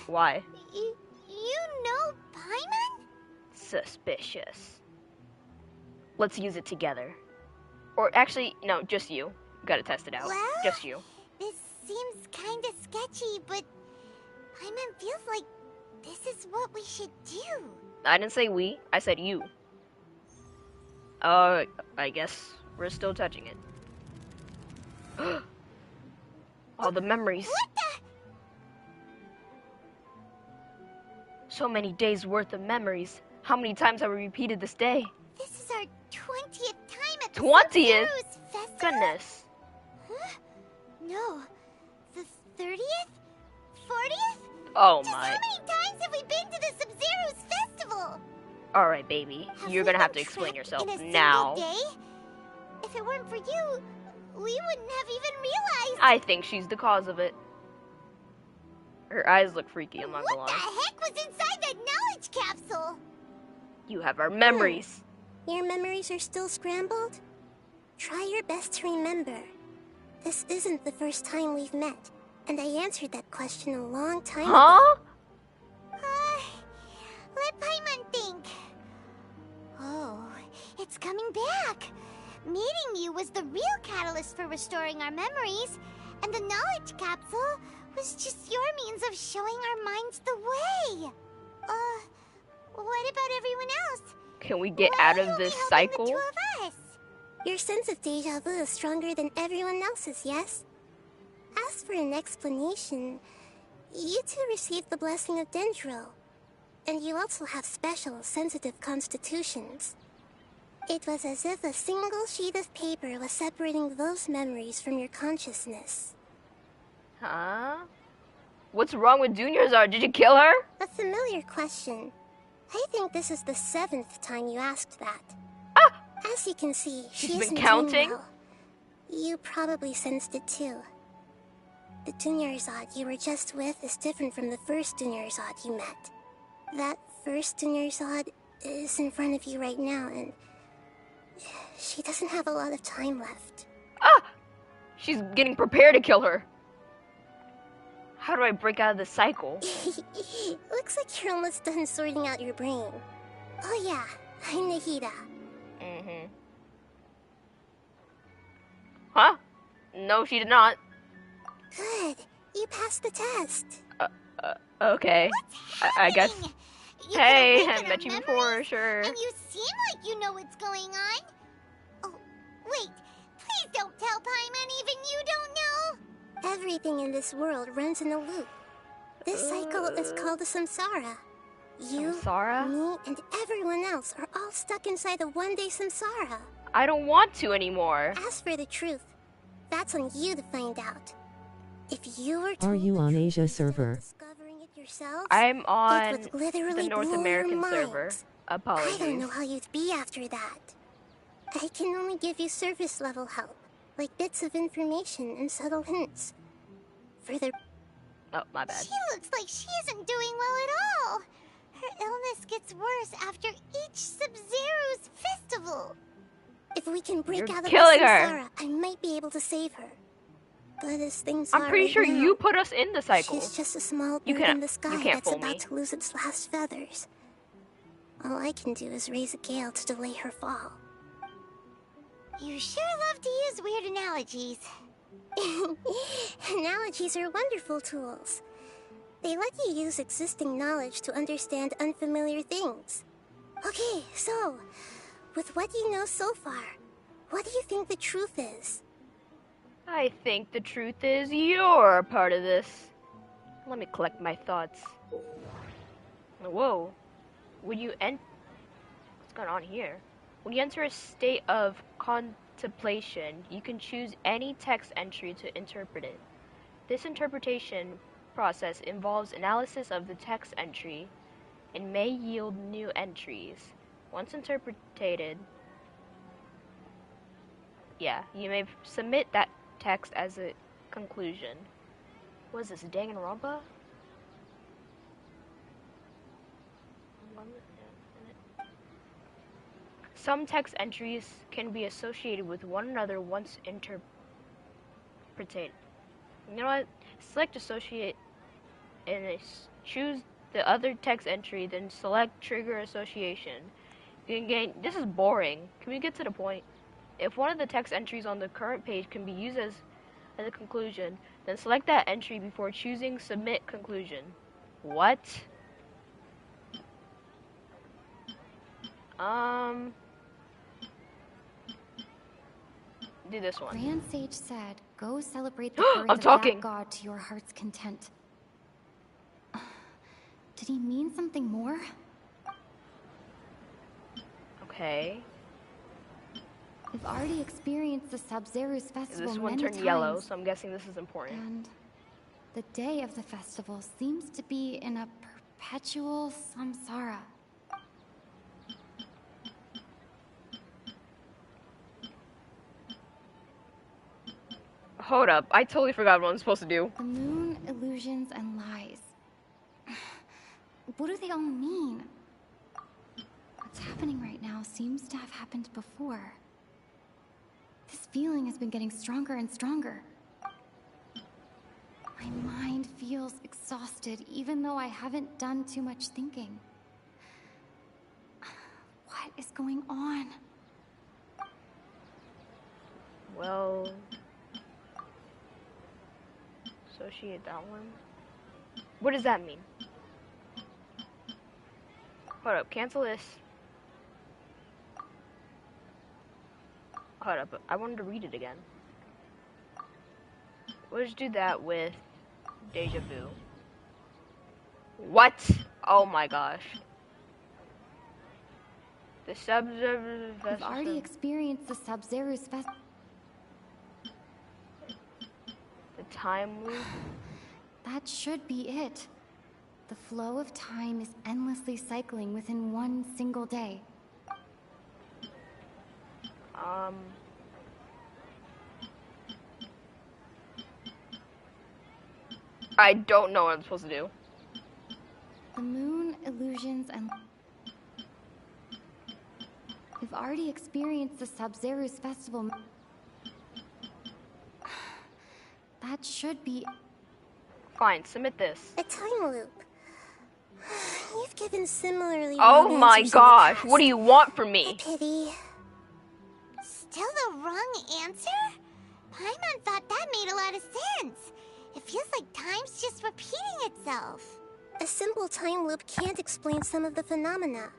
Why? You know Paimon? Suspicious. Let's use it together. Or actually, no, just you. Gotta test it out. Well, Just you. This seems kinda sketchy, but Paimon feels like this is what we should do. I didn't say we, I said you. I guess we're still touching it. All the memories. What the? So many days worth of memories. How many times have we repeated this day? This is our 20th time at the 20th? Sub-Zero's festival? Goodness. Huh? No. The 30th? 40th? Oh Just my. how many times have we been to the Sub-Zero's festival? Alright, baby. You're gonna have to explain yourself now. Day? If it weren't for you, we wouldn't have even realized. I think she's the cause of it. Her eyes look freaky, I'm not gonna What the lie. heck was inside that knowledge capsule? You have our memories. Your memories are still scrambled? Try your best to remember. This isn't the first time we've met, and I answered that question a long time ago. Huh? Let Paimon think. Oh, it's coming back. Meeting you was the real catalyst for restoring our memories, and the knowledge capsule was just your means of showing our minds the way. What about everyone else? Can we get Why out of only this helping cycle? The two of us? Your sense of deja vu is stronger than everyone else's, yes? As for an explanation, you two received the blessing of Dendro, and you also have special, sensitive constitutions. It was as if a single sheet of paper was separating those memories from your consciousness. Huh? What's wrong with Junior's? Did you kill her? A familiar question. I think this is the 7th time you asked that. Ah! As you can see, she She's been isn't counting? doing well. You probably sensed it too. The Dunyarzad you were just with is different from the first Dunyarzad you met. That first Dunyarzad is in front of you right now, and she doesn't have a lot of time left. Ah! She's getting prepared to kill her. How do I break out of this cycle? Looks like you're almost done sorting out your brain. Oh yeah, I'm Nahida. Mm-hmm. Huh? No, she did not. Good. You passed the test. Okay. I guess. You Hey, can I awaken met you our before, memories, sure. And you seem like you know what's going on. Oh, wait. Please don't tell Paimon even you don't know. Everything in this world runs in a loop. This cycle is called a samsara. You, Samsara? me, and everyone else are all stuck inside a one-day samsara. I don't want to anymore. As for the truth, that's on you to find out. If you were Are you on Asia server? yourselves, I'm on it would literally the North blow American your server. minds. Apologies. I don't know how you'd be after that. I can only give you surface level help, like bits of information and subtle hints. For the Oh, my bad. She looks like she isn't doing well at all. Her illness gets worse after each Sub-Zero's festival. If we can break You're out of killing the her. samsara, I might be able to save her. But as things I'm are pretty right sure now, you put us in the cycle. she's just a small You bird can't- in the sky you can't that's fool about me. to lose its last feathers. All I can do is raise a gale to delay her fall. You sure love to use weird analogies. Analogies are wonderful tools. They let you use existing knowledge to understand unfamiliar things. Okay, so, with what you know so far, what do you think the truth is? I think the truth is you're a part of this. Let me collect my thoughts. Whoa. When you what's going on here? When you enter a state of contemplation, you can choose any text entry to interpret it. This interpretation process involves analysis of the text entry and may yield new entries. Once interpreted, you may submit that text as a conclusion. What is this, Danganronpa? Some text entries can be associated with one another once interpreted. You know what? Select associate and choose the other text entry, then select trigger association. You can gain. This is boring. Can we get to the point? If one of the text entries on the current page can be used as a conclusion, then select that entry before choosing submit conclusion. What? Do this one. Grand Sage said, "Go celebrate the birth I'm of talking. that god to your heart's content." Did he mean something more? Okay. We've already experienced the Sub-Zero's festival This one many turned times, yellow, so I'm guessing this is important. and the day of the festival seems to be in a perpetual samsara. Hold up, I totally forgot what I'm supposed to do. The moon, illusions, and lies. What do they all mean? What's happening right now seems to have happened before. This feeling has been getting stronger and stronger. My mind feels exhausted, even though I haven't done too much thinking. What is going on? Well, associate that one. What does that mean? Hold up, cancel this. Hold up, I wanted to read it again. We'll just do that with Deja Vu. What? Oh my gosh. The Sub-Zero's We've already experienced the Sub-Zero's festival. The time loop? That should be it. The flow of time is endlessly cycling within one single day. I don't know what I'm supposed to do. The moon, illusions, and... We've already experienced the Sub-Zeru's festival. That should be... Fine, submit this. A time loop. You've given similarly Oh wrong my answers in the gosh, past. what do you want from me? A pity. Still the wrong answer? Paimon thought that made a lot of sense. It feels like time's just repeating itself. A simple time loop can't explain some of the phenomena.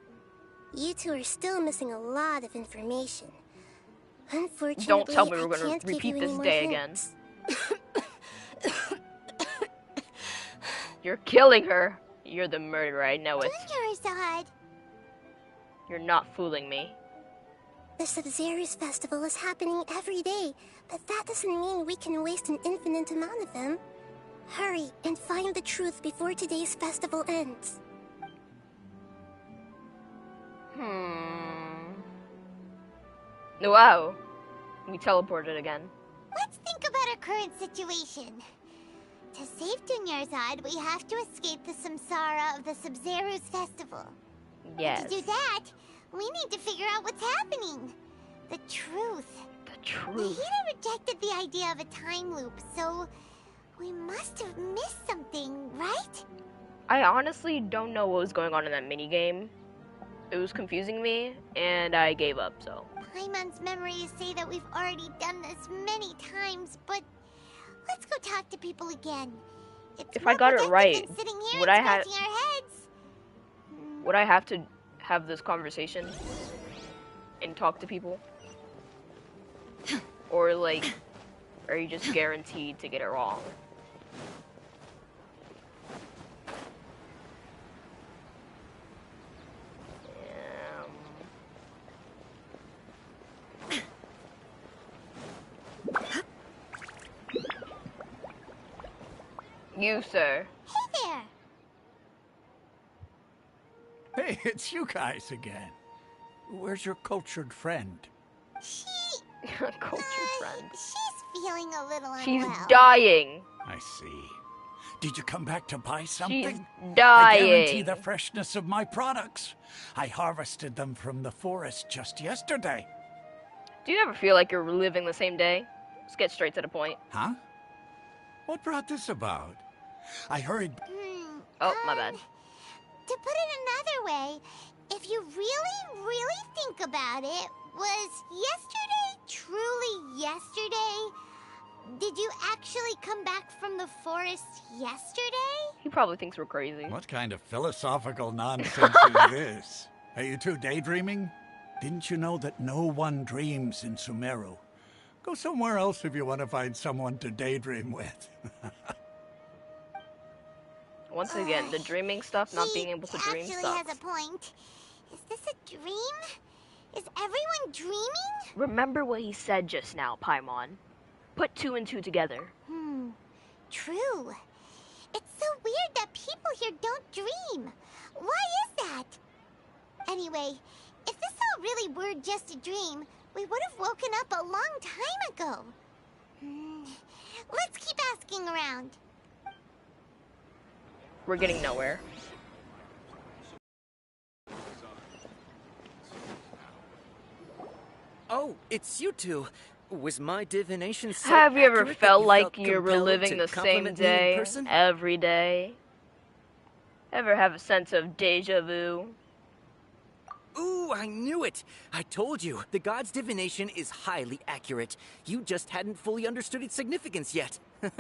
You two are still missing a lot of information. Unfortunately, Don't tell me we're I gonna can't give repeat you this any more day hints. You're killing her. You're the murderer, I know it. Dunyarzad. You're not fooling me. The Sub-Zeru's festival is happening every day, but that doesn't mean we can waste an infinite amount of them. Hurry and find the truth before today's festival ends. Wow. We teleported again. Let's think about our current situation. To save Dunyarzad, we have to escape the samsara of the Sub-Zeru's festival. Yes. To do that, we need to figure out what's happening. The truth. The truth. DEJA rejected the idea of a time loop, so we must have missed something, right? I honestly don't know what was going on in that minigame. It was confusing me, and I gave up, so. Paimon's memories say that we've already done this many times, but let's go talk to people again. It's If I got it right, sitting here would and I have scratching our heads. would I have to have this conversation and talk to people? Or like, are you just guaranteed to get it wrong? You, sir. Hey there. Hey, it's you guys again. Where's your cultured friend? Cultured friend. She's feeling a little She's unwell. dying. I see. Did you come back to buy something? She's dying. I guarantee the freshness of my products. I harvested them from the forest just yesterday. Do you ever feel like you're reliving the same day? Let's get straight to the point. Huh? What brought this about? I hurried... Oh, my bad. To put it another way, if you really think about it, was yesterday truly yesterday? Did you actually come back from the forest yesterday? He probably thinks we're crazy. What kind of philosophical nonsense is this? Are you two daydreaming? Didn't you know that no one dreams in Sumeru? Go somewhere else if you want to find someone to daydream with. Once again, the dreaming stuff, not being able to dream Actually stuff. has a point. Is this a dream? Is everyone dreaming? Remember what he said just now, Paimon. Put two and two together. True. It's so weird that people here don't dream. Why is that? Anyway, if this all really were just a dream, we would have woken up a long time ago. Let's keep asking around. We're getting nowhere. Oh, it's you two. Was my divination so Have you ever accurate that felt you like felt you're compelled reliving to the same compliment me in day person? every day? Ever have a sense of deja vu? Ooh, I knew it! I told you, the god's divination is highly accurate. You just hadn't fully understood its significance yet. You're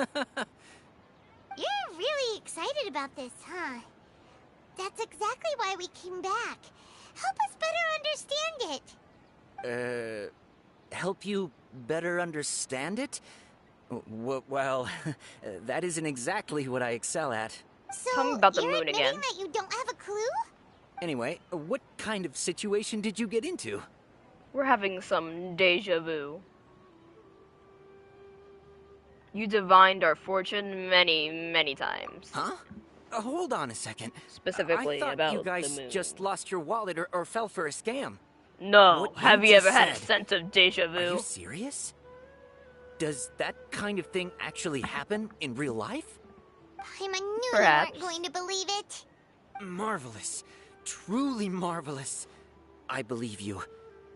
really excited about this, huh? That's exactly why we came back. Help us better understand it. Help you better understand it? Well, that isn't exactly what I excel at. So Tell me about the you're moon admitting again. that you don't have a clue? Anyway, what kind of situation did you get into? We're having some deja vu. You divined our fortune many times. Huh? Hold on a second. Specifically I thought about you guys the moon. just lost your wallet or fell for a scam. No, What have you you ever just had a said. sense of deja Are vu? you serious? Does that kind of thing actually happen in real life? Paimon knew Perhaps. you weren't going to believe it. Marvelous. Truly marvelous. I believe you.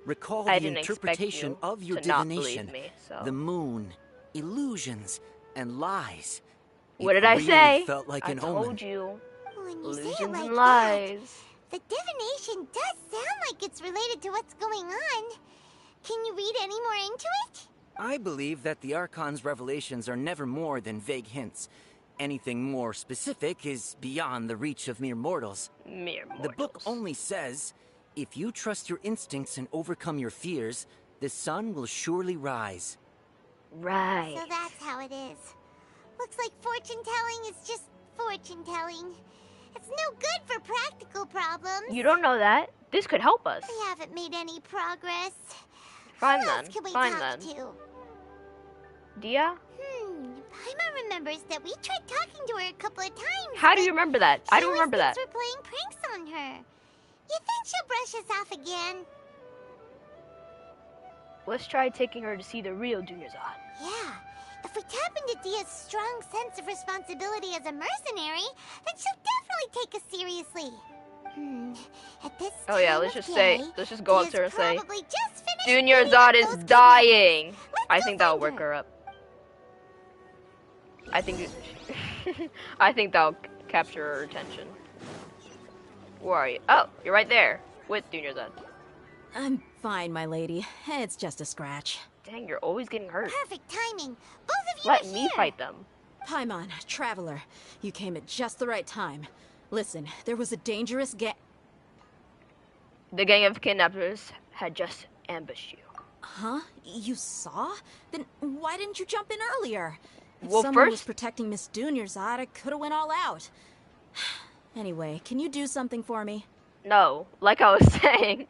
Recall I the didn't expect interpretation you of your to not divination. believe me, so. The moon, illusions, and lies. What did It I really say? felt like I an told omen. you. When you say Illusions it like and that, lies. the divination does sound like it's related to what's going on. Can you read any more into it? I believe that the Archon's revelations are never more than vague hints. Anything more specific is beyond the reach of mere mortals. Mere mortals. The book only says, if you trust your instincts and overcome your fears, the sun will surely rise. Right. So that's how it is. Looks like fortune-telling is just fortune-telling. It's no good for practical problems. You don't know that. This could help us. We haven't made any progress. Fine Who then. else can we Fine talk then. to? Dia? Paimon remembers that we tried talking to her a couple of times. How do you remember that? I don't remember that. We're playing pranks on her. You think she'll brush us off again? Let's try taking her to see the real Junior Zod. Yeah. If we tap into Dia's strong sense of responsibility as a mercenary, then she'll definitely take us seriously. At this Oh yeah, time let's of just say, day, let's just go up Dia's to her and say, probably just finished Junior cleaning Zod up is those dying. Let's I go think that'll find work her. her up. I think I think that'll capture her attention. Where are you? Oh, you're right there with Junior Zod. I'm fine, my lady. It's just a scratch. Dang, you're always getting hurt. Perfect timing. Both of you Let are me here. fight them. Paimon, Traveler, you came at just the right time. Listen, there was a dangerous The gang of kidnappers had just ambushed you. Huh? You saw? Then why didn't you jump in earlier? If Well, someone was first- protecting Miss Dunyarzad, I could have went all out. Anyway, can you do something for me? No, like I was saying,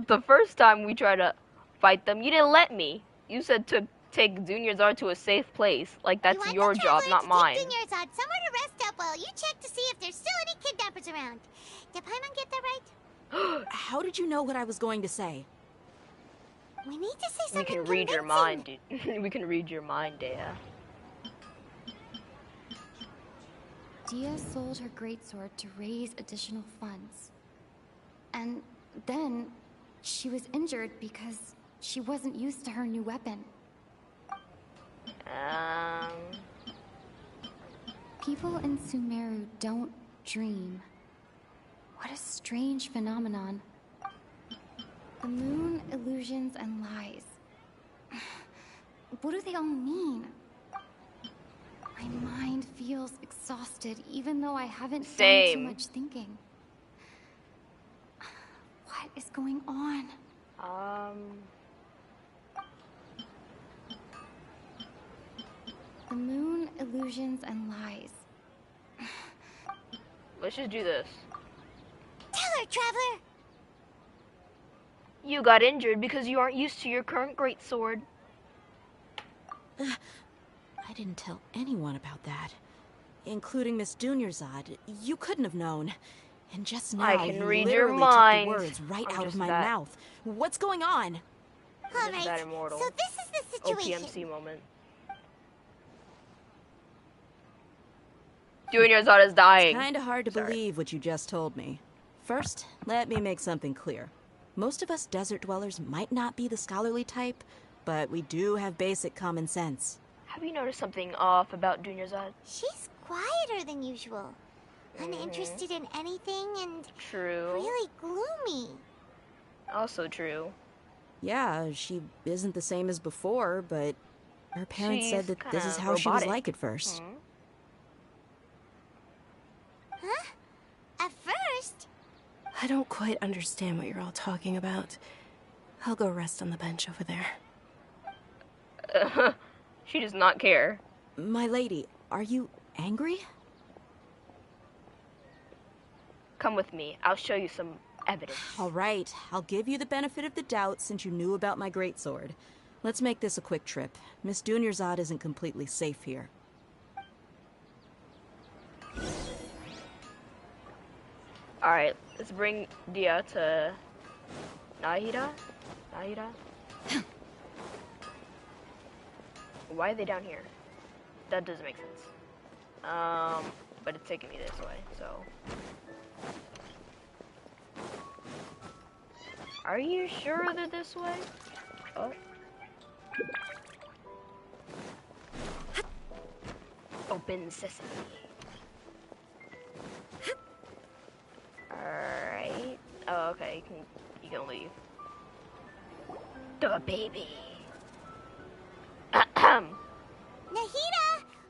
the first time we tried to fight them, you didn't let me. You said to take Junior Zod to a safe place. Like that's your job, not mine. Take Dunyarzad somewhere to rest up while you check to see if there's still any kidnappers around. Did Paimon get that right? How did you know what I was going to say? We need to say We something can read your convincing. mind, dude. We can read your mind, Dea. Dia sold her greatsword to raise additional funds. And then she was injured because she wasn't used to her new weapon. People in Sumeru don't dream. What a strange phenomenon. The moon, illusions, and lies. What do they all mean? My mind feels exhausted, even though I haven't done Same. too much thinking. What is going on? The moon, illusions, and lies. Let's just do this. Tell her, Traveler. You got injured because you aren't used to your current greatsword. I didn't tell anyone about that. Including Miss Dunyarzad. You couldn't have known. And just now, I can you read your literally mind. took the words right I'm out of just my that- mouth. What's going on? All Just that right. immortal. So this is the situation. OPMC moment. Junior Zod is dying. It's kind of hard to believe what you just told me. First, let me make something clear. Most of us desert dwellers might not be the scholarly type, but we do have basic common sense. Have you noticed something off about Junior Zod? She's quieter than usual. Uninterested in anything and True. really gloomy. Also true. Yeah, she isn't the same as before, but her parents said She's that this is kinda how she was robotic. like at first. Huh? At first? I don't quite understand what you're all talking about. I'll go rest on the bench over there. She does not care. My lady, are you angry? Come with me. I'll show you some evidence. All right, I'll give you the benefit of the doubt since you knew about my greatsword. Let's make this a quick trip. Miss Dunyarzad isn't completely safe here. Alright, let's bring Dia to Nahida? Why are they down here? That doesn't make sense. But it's taking me this way, so. Are you sure they're this way? Oh. Open sesame. Alright. Oh, okay, you can leave. The baby. Nahida,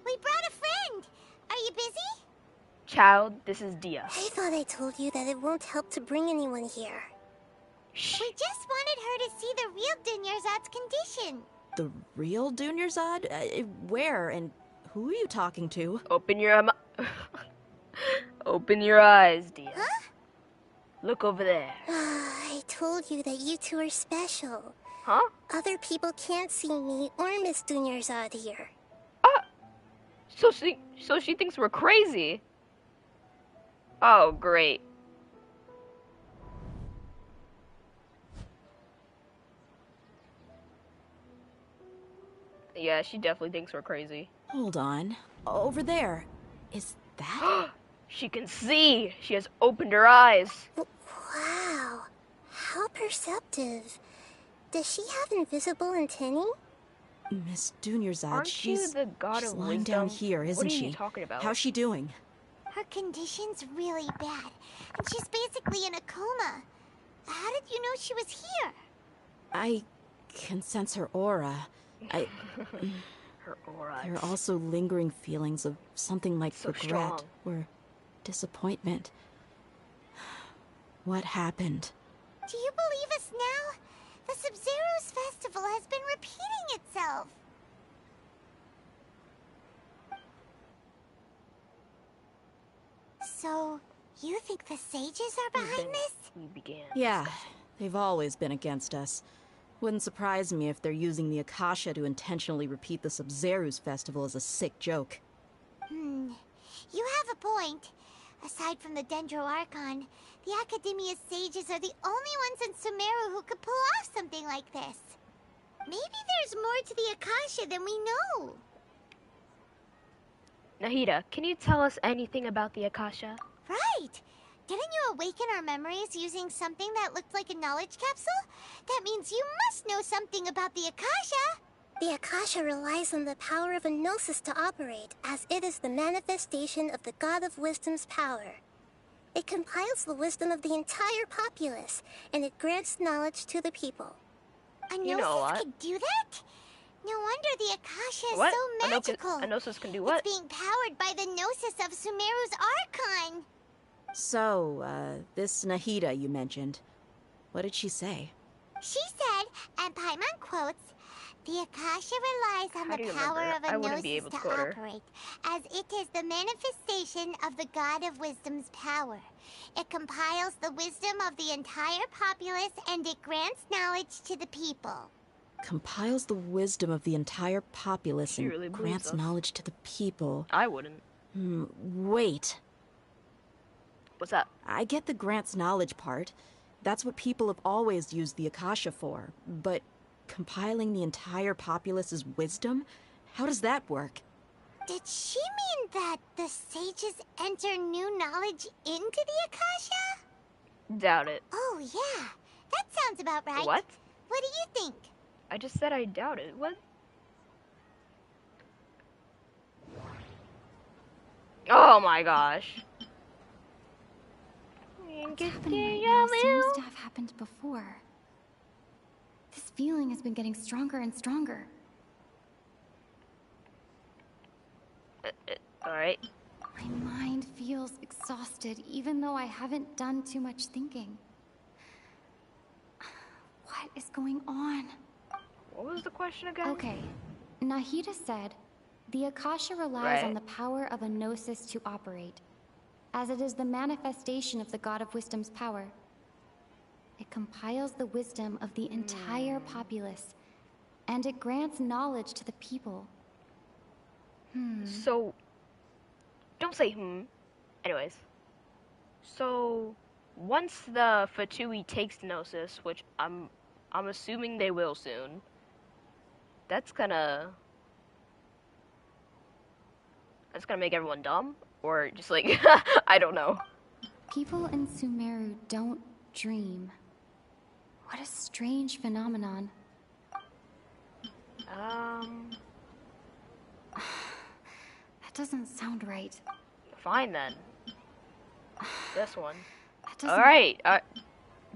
we brought a friend. Are you busy? Child, this is Dia. I thought I told you that it won't help to bring anyone here. Shh. We just wanted her to see the real Dunyarzad's condition. The real Dunyarzad? Where and who are you talking to? Open your Open your eyes, Dia. Huh? Look over there. I told you that you two are special. Huh? Other people can't see me or Miss Dunyarzad here. So she thinks we're crazy. Oh, great. Yeah, she definitely thinks we're crazy. Hold on. Over there. Is that? She can see. She has opened her eyes. Wow. How perceptive. Does she have invisible antennae? Miss Dunyarzad, she's the god of lying wisdom? down here, isn't she? What are you talking about? How's she doing? Her condition's really bad, and she's basically in a coma. How did you know she was here? I can sense her aura. Her aura. There are also lingering feelings of something like So regret strong. or disappointment. What happened? Do you believe us now? The Sub-Zero's festival has been repeating itself. So, you think the sages are behind this? We began. Yeah, they've always been against us. Wouldn't surprise me if they're using the Akasha to intentionally repeat the Sub-Zero's festival as a sick joke. You have a point. Aside from the Dendro Archon, the Academia's sages are the only ones in Sumeru who could pull off something like this. Maybe there's more to the Akasha than we know. Nahida, can you tell us anything about the Akasha? Right! Didn't you awaken our memories using something that looked like a knowledge capsule? That means you must know something about the Akasha! The Akasha relies on the power of a gnosis to operate, as it is the manifestation of the God of Wisdom's power. It compiles the wisdom of the entire populace, and it grants knowledge to the people. A You know a lot. gnosis could do that? No wonder the Akasha is What? so magical. A gnosis can do what? It's being powered by the gnosis of Sumeru's Archon. So, this Nahida you mentioned, what did she say? She said, and Paimon quotes, the Akasha relies on How do the you power remember? of a I wouldn't be gnosis able to to quote her. operate, as it is the manifestation of the God of Wisdom's power. It compiles the wisdom of the entire populace, and it grants knowledge to the people. Compiles the wisdom of the entire populace She and really believes grants us. knowledge to the people. I wouldn't. Wait. What's up? I get the grants knowledge part. That's what people have always used the Akasha for. But compiling the entire populace's wisdom? How does that work? Did she mean that the sages enter new knowledge into the Akasha? Doubt it. Oh, yeah. That sounds about right. What? What do you think? I just said I doubt it. What? Oh my gosh. What's happening right now seems to have happened before. This feeling has been getting stronger and stronger. Alright. My mind feels exhausted, even though I haven't done too much thinking. What is going on? What was the question again? Okay. Nahida said, the Akasha relies on the power of a gnosis to operate, as it is the manifestation of the God of Wisdom's power. It compiles the wisdom of the entire populace, and it grants knowledge to the people. So, don't say Anyways. So, once the Fatui takes Gnosis, which I'm assuming they will soon, that's gonna That's gonna make everyone dumb? Or just like, I don't know. People in Sumeru don't dream. What a strange phenomenon. That doesn't sound right. Fine then. This one. Doesn't... Alright,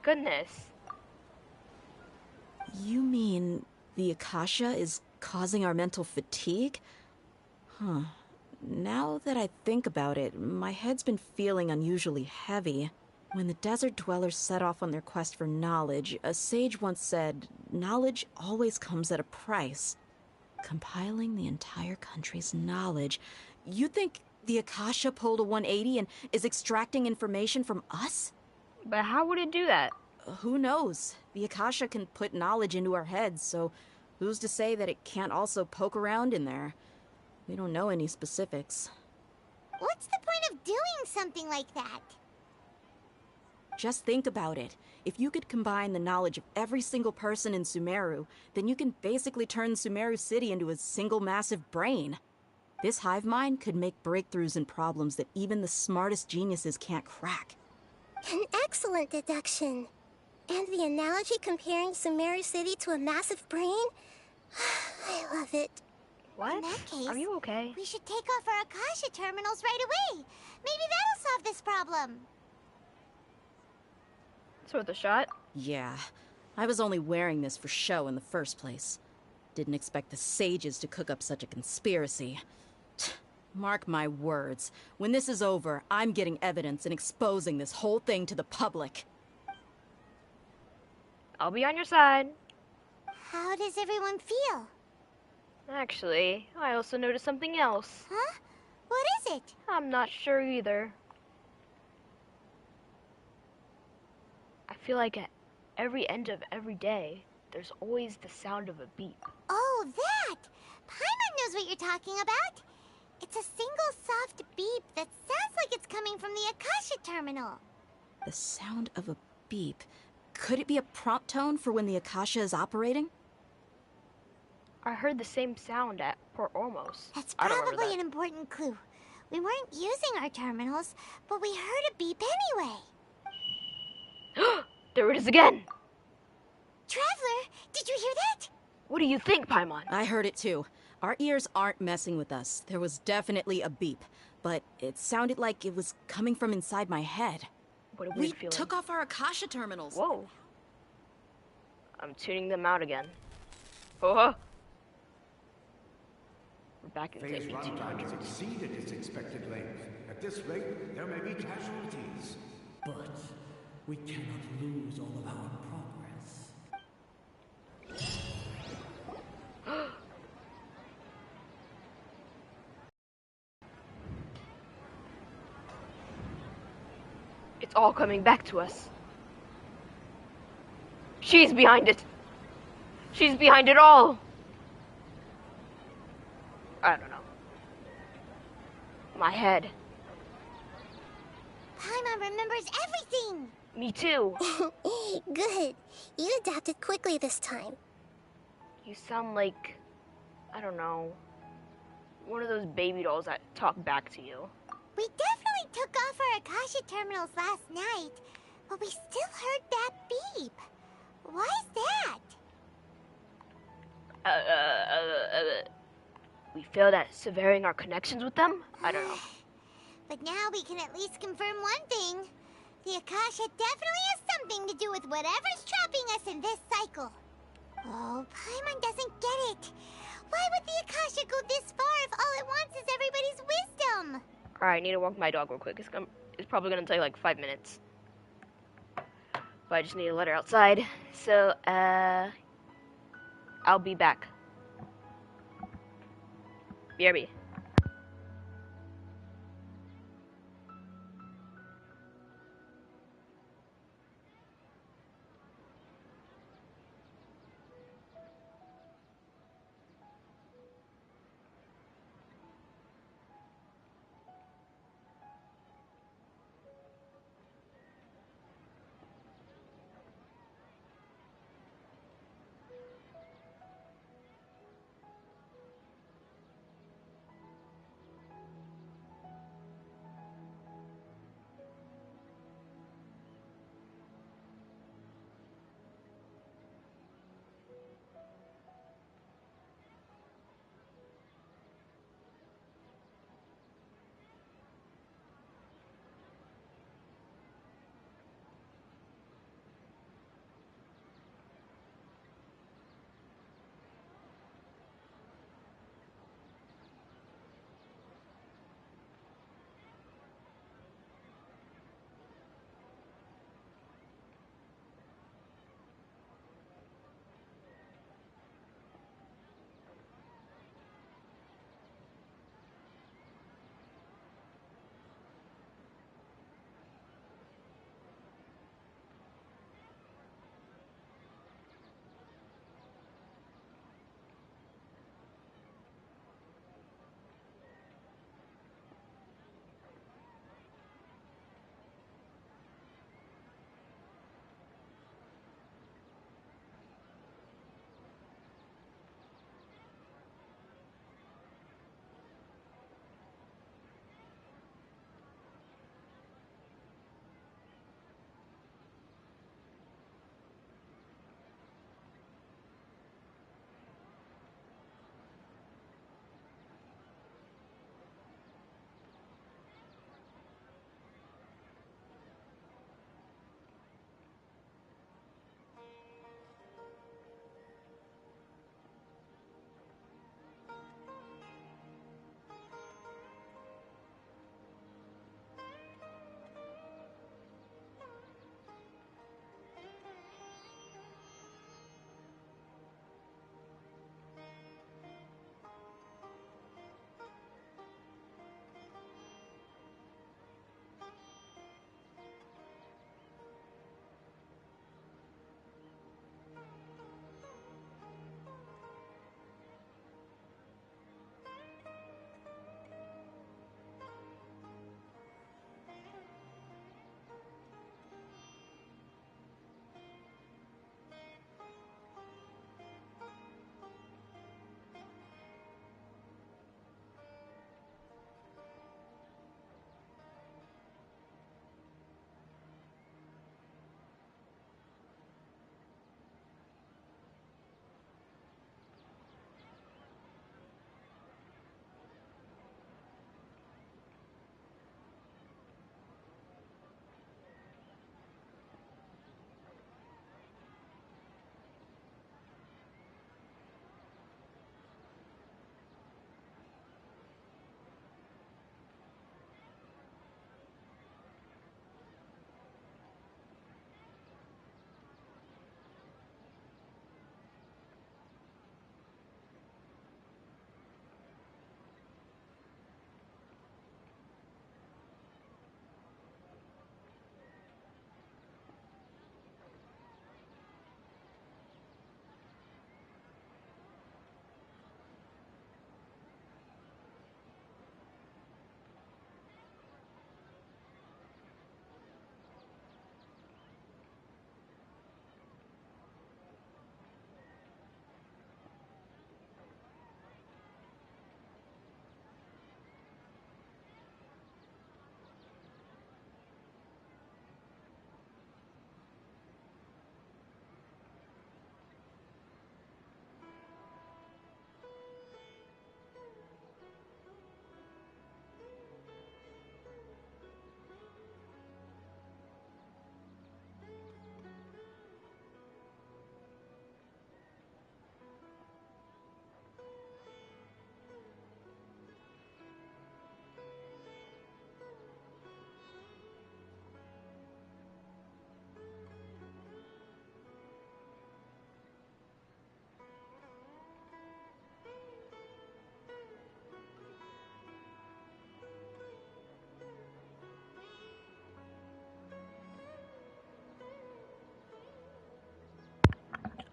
goodness. You mean the Akasha is causing our mental fatigue? Huh. Now that I think about it, my head's been feeling unusually heavy. When the desert dwellers set off on their quest for knowledge, a sage once said, knowledge always comes at a price. Compiling the entire country's knowledge. You think the Akasha pulled a 180 and is extracting information from us? But how would it do that? Who knows? The Akasha can put knowledge into our heads, so who's to say that it can't also poke around in there? We don't know any specifics. What's the point of doing something like that? Just think about it. If you could combine the knowledge of every single person in Sumeru, then you can basically turn Sumeru City into a single massive brain. This hive mind could make breakthroughs in problems that even the smartest geniuses can't crack. An excellent deduction. And the analogy comparing Sumeru City to a massive brain? I love it. What? In that case, are you okay? We should take off our Akasha terminals right away. Maybe that'll solve this problem. It's worth a shot. Yeah, I was only wearing this for show in the first place. Didn't expect the sages to cook up such a conspiracy. Mark my words, when this is over, I'm getting evidence and exposing this whole thing to the public. I'll be on your side. How does everyone feel? Actually, I also noticed something else. Huh? What is it? I'm not sure either. I feel like at every end of every day, there's always the sound of a beep. Oh, that! Paimon knows what you're talking about. It's a single soft beep that sounds like it's coming from the Akasha terminal. The sound of a beep. Could it be a prompt tone for when the Akasha is operating? I heard the same sound at Port Ormos. That's probably an important clue. We weren't using our terminals, but we heard a beep anyway. There it is again! Traveler, did you hear that? What do you think, Paimon? I heard it too. Our ears aren't messing with us. There was definitely a beep, but it sounded like it was coming from inside my head. What a weird feeling. We took off our Akasha terminals. Whoa. I'm tuning them out again. Oh. We're back in Phase runtime has exceeded its expected length. At this rate, there may be casualties. But we cannot lose all of our progress. It's all coming back to us. She's behind it. She's behind it all. I don't know. My head. Paimon remembers everything. Me too. Good. You adapted quickly this time. You sound like, I don't know, one of those baby dolls that talk back to you. We definitely took off our Akasha terminals last night, but we still heard that beep. Why is that? We failed at severing our connections with them? I don't know. But now we can at least confirm one thing. The Akasha definitely has something to do with whatever's trapping us in this cycle. Oh, Paimon doesn't get it. Why would the Akasha go this far if all it wants is everybody's wisdom? Alright, I need to walk my dog real quick. It's probably gonna take like 5 minutes. But I just need to let her outside. So, I'll be back. BRB.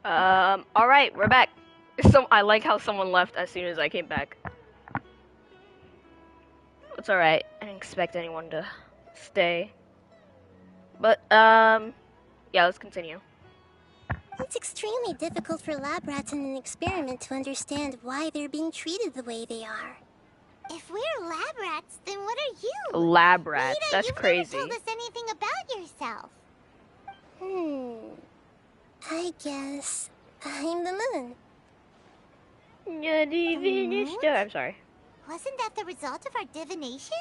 Alright, we're back. I like how someone left as soon as I came back. It's alright. I didn't expect anyone to stay. But, yeah, let's continue. It's extremely difficult for lab rats in an experiment to understand why they're being treated the way they are. If we're lab rats, then what are you? Lab rats, Rita, that's you've crazy. never told us anything about yourself. I guess I'm the moon. I'm sorry. Wasn't that the result of our divination?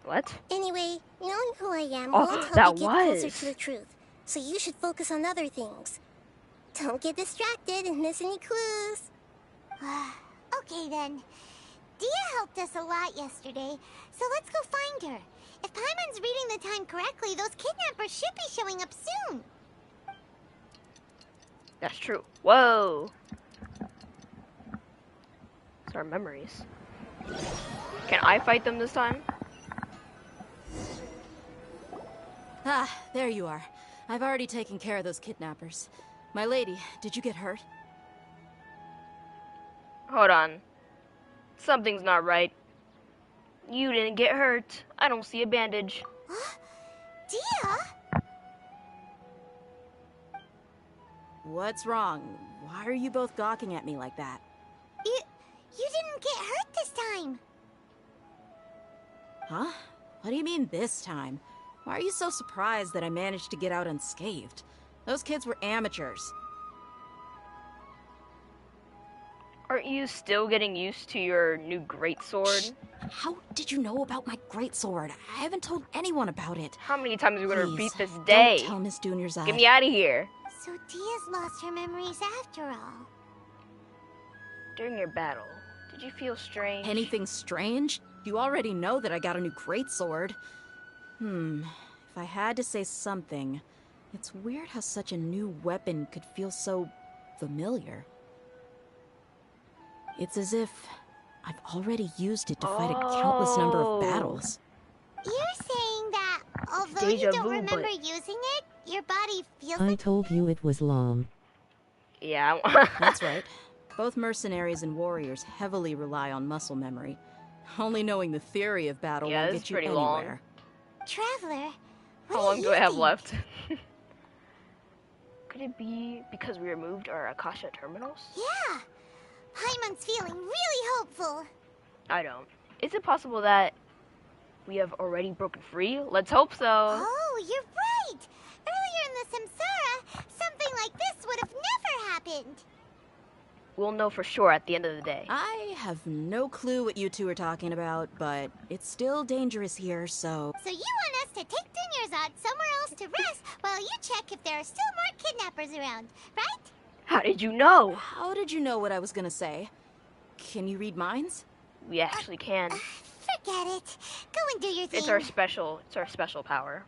What? Anyway, knowing who I am Oh, won't help that me get closer was. to the truth. So you should focus on other things. Don't get distracted and miss any clues. Okay then. Dia helped us a lot yesterday, so let's go find her. If Paimon's reading the time correctly, those kidnappers should be showing up soon. That's true. Whoa. It's our memories. Can I fight them this time? Ah, there you are. I've already taken care of those kidnappers. My lady, did you get hurt? Hold on. Something's not right. You didn't get hurt. I don't see a bandage. Dia? What's wrong? Why are you both gawking at me like that? You didn't get hurt this time. Huh? What do you mean this time? Why are you so surprised that I managed to get out unscathed? Those kids were amateurs. Aren't you still getting used to your new greatsword? How did you know about my greatsword? I haven't told anyone about it. How many times are you gonna repeat this Don't day? tell Miss Dunyerzad. Get me out of here. So Dia's lost her memories after all. During your battle, did you feel strange? Anything strange? You already know that I got a new greatsword. If I had to say something, it's weird how such a new weapon could feel so familiar. It's as if I've already used it to fight a countless number of battles. You're saying that although Deja you don't vu, remember but- using it, your body feels I like... told you it was long. Yeah. That's right. Both mercenaries and warriors heavily rely on muscle memory. Only knowing the theory of battle Yeah, won't this get is you pretty anywhere. Traveler, How long do I have left? Could it be because we removed our Akasha terminals? Yeah. Paimon's feeling really hopeful. I don't. Is it possible that we have already broken free? Let's hope so. Oh, you're right. Earlier in the Samsara, something like this would have never happened. We'll know for sure at the end of the day. I have no clue what you two are talking about, but it's still dangerous here, so... So you want us to take Dunyerzad somewhere else to rest while you check if there are still more kidnappers around, right? How did you know? How did you know what I was gonna say? Can you read minds? We actually can. Forget it. Go and do your thing. It's our special power.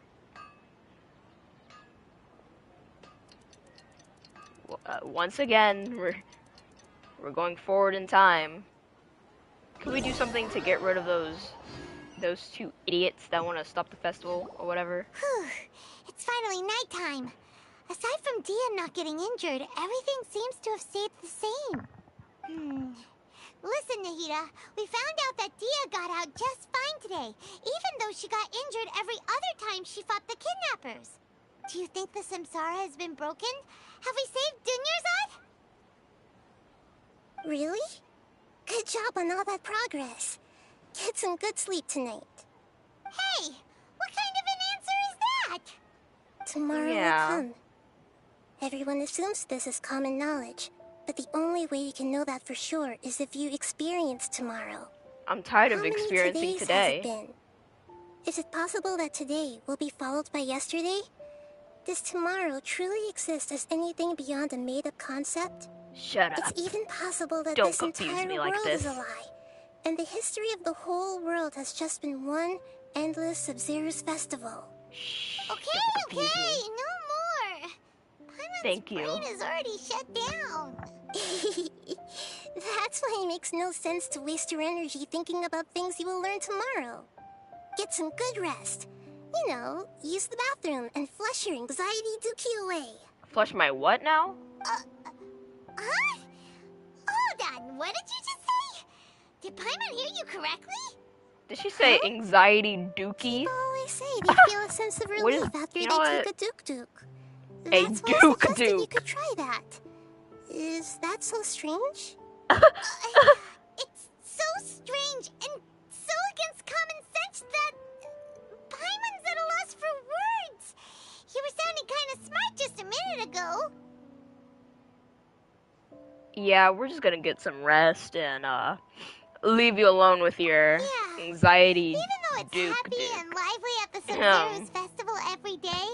Once again, we're going forward in time. Can we do something to get rid of those two idiots that want to stop the festival or whatever? Whew. It's finally nighttime. Aside from Dia not getting injured, everything seems to have stayed the same. Listen, Nahida, we found out that Dia got out just fine today, even though she got injured every other time she fought the kidnappers. Do you think the Samsara has been broken? Have we saved Dunyerzad? Really? Good job on all that progress. Get some good sleep tonight. Hey, what kind of an answer is that? Tomorrow Yeah. will come. Everyone assumes this is common knowledge, but the only way you can know that for sure is if you experience tomorrow. I'm tired of How many experiencing todays has today. it been? Is it possible that today will be followed by yesterday? Does tomorrow truly exist as anything beyond a made-up concept? Shut up. It's even possible that Don't this confuse entire me like world this. is a lie, and the history of the whole world has just been one endless Sub-Zero's festival. Okay, confuse me. no more. Paimon's Thank you. brain is already shut down. That's why it makes no sense to waste your energy thinking about things you will learn tomorrow. Get some good rest. You know, use the bathroom and flush your anxiety dookie away. Flush my what now? Huh? Hold on, what did you just say? Did Paimon hear you correctly? Did she say anxiety dookie? People always say they feel a sense of What is- relief after you they know take what? a duk-duk. A That's why I suggested you duk-duk. could try that. Is that so strange? It's so strange and so against common sense that Paimon's at a loss for words. You were sounding kind of smart just a minute ago. Yeah, we're just gonna get some rest and leave you alone with your anxiety. Even though it's happy duk. and lively at the Sumeru's festival every day,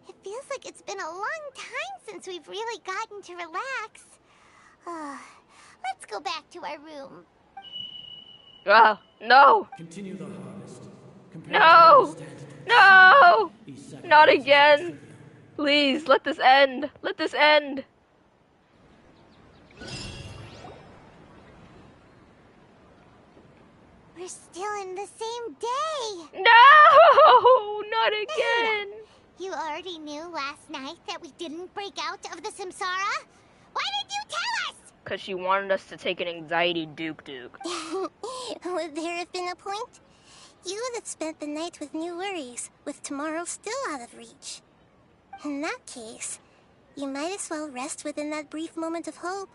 it feels like it's been a long time since we've really gotten to relax. Let's go back to our room. No! Continue the harvest. No! No! Not again! Please, let this end! Let this end! We're still in the same day! No! Not again! You already knew last night that we didn't break out of the Samsara? Why did you tell us? Because she wanted us to take an anxiety duk. Would there have been a point? You would have spent the night with new worries, with tomorrow still out of reach. In that case, you might as well rest within that brief moment of hope.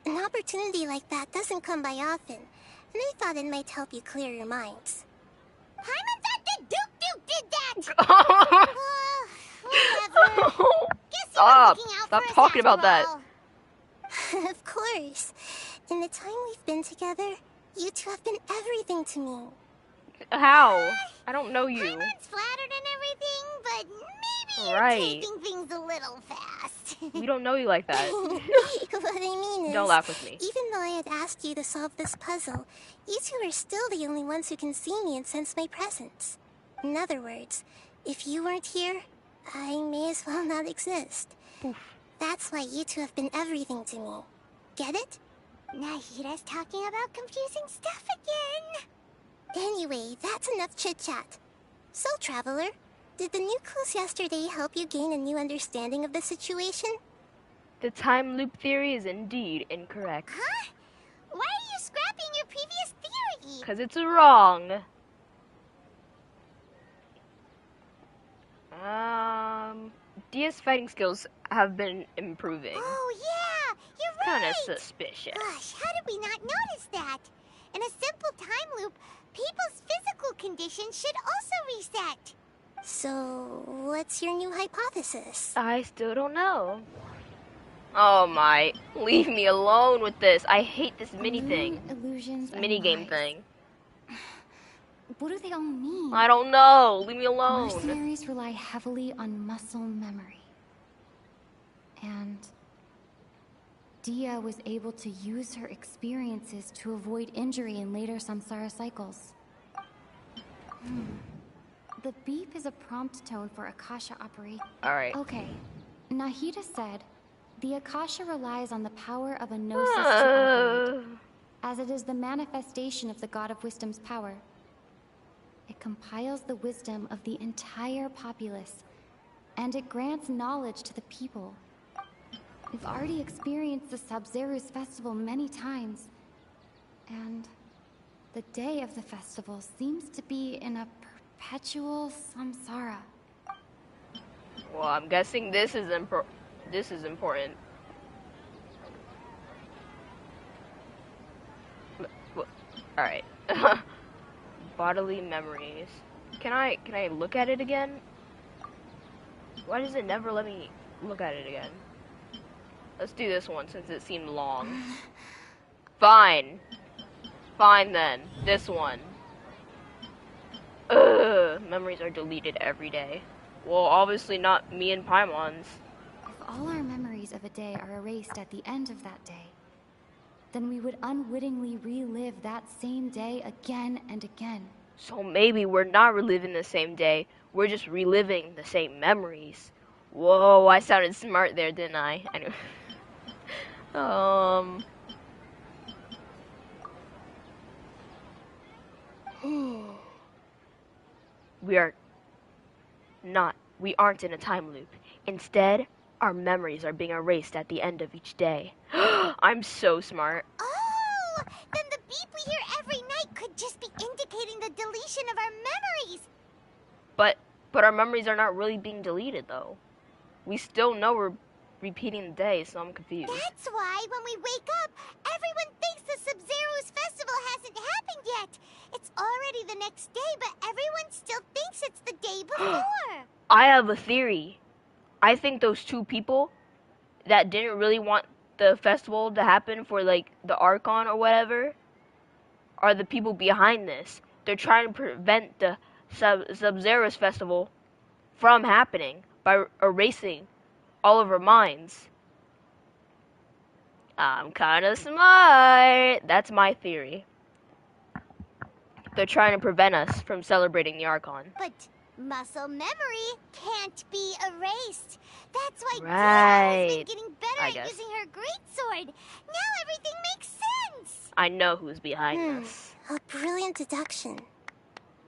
An opportunity like that doesn't come by often, and I thought it might help you clear your minds. Paimon thought the Duke did that! Whatever. Guess you were looking out Stop for us talking about after that. all. Of course. In the time we've been together, you two have been everything to me. How? I don't know you. Paimon's flattered and everything, but maybe Right. you're taking things a little fast. We don't know you like that. What I mean is, Don't laugh with me. even though I had asked you to solve this puzzle, you two are still the only ones who can see me and sense my presence. In other words, if you weren't here, I may as well not exist. That's why you two have been everything to me. Get it? Nahida's talking about confusing stuff again. Anyway, that's enough chit-chat. So, Traveler, did the new clues yesterday help you gain a new understanding of the situation? The time loop theory is indeed incorrect. Huh? Why are you scrapping your previous theory? Because it's wrong. Dia's fighting skills have been improving. Oh, yeah, you're right. Kind of suspicious. Gosh, how did we not notice that? In a simple time loop, people's physical conditions should also reset. So, what's your new hypothesis? I still don't know. Oh my, leave me alone with this. I hate this mini thing. Illusions and Mini game lies. thing. What do they all mean? I don't know. Leave me alone. Mercenaries rely heavily on muscle memory. And Dia was able to use her experiences to avoid injury in later samsara cycles. The beep is a prompt tone for Akasha operation. Alright. Okay. Nahida said, the Akasha relies on the power of a gnosis to operate, as it is the manifestation of the God of Wisdom's power. It compiles the wisdom of the entire populace, and it grants knowledge to the people. We've already experienced the Sub-Zeru's festival many times, and the day of the festival seems to be in a perpetual samsara. Well, I'm guessing this is important. Alright. Bodily memories. Can I look at it again? Why does it never let me look at it again? Let's do this one since it seemed long. Fine. Fine then. This one. Ugh. Memories are deleted every day. Well, obviously not me and Paimon's. If all our memories of a day are erased at the end of that day, then we would unwittingly relive that same day again and again. So maybe we're not reliving the same day, we're just reliving the same memories. Whoa, I sounded smart there, didn't I? Anyway. We aren't in a time loop. Instead, Our memories are being erased at the end of each day. I'm so smart. Oh, then the beep we hear every night could just be indicating the deletion of our memories. But our memories are not really being deleted, though. We still know we're repeating the day, so I'm confused. That's why when we wake up, everyone thinks the Sub-Zero's festival hasn't happened yet. It's already the next day, but everyone still thinks it's the day before. I have a theory. I think those two people that didn't really want the festival to happen for, like, the Archon or whatever are the people behind this. They're trying to prevent the Sub-Zero's festival from happening by erasing all of our minds. I'm kind of smart. That's my theory. They're trying to prevent us from celebrating the Archon. But muscle memory can't be erased. That's why Right. DEJA has been getting better at using her greatsword. Now everything makes sense. I know who's behind this. A brilliant deduction.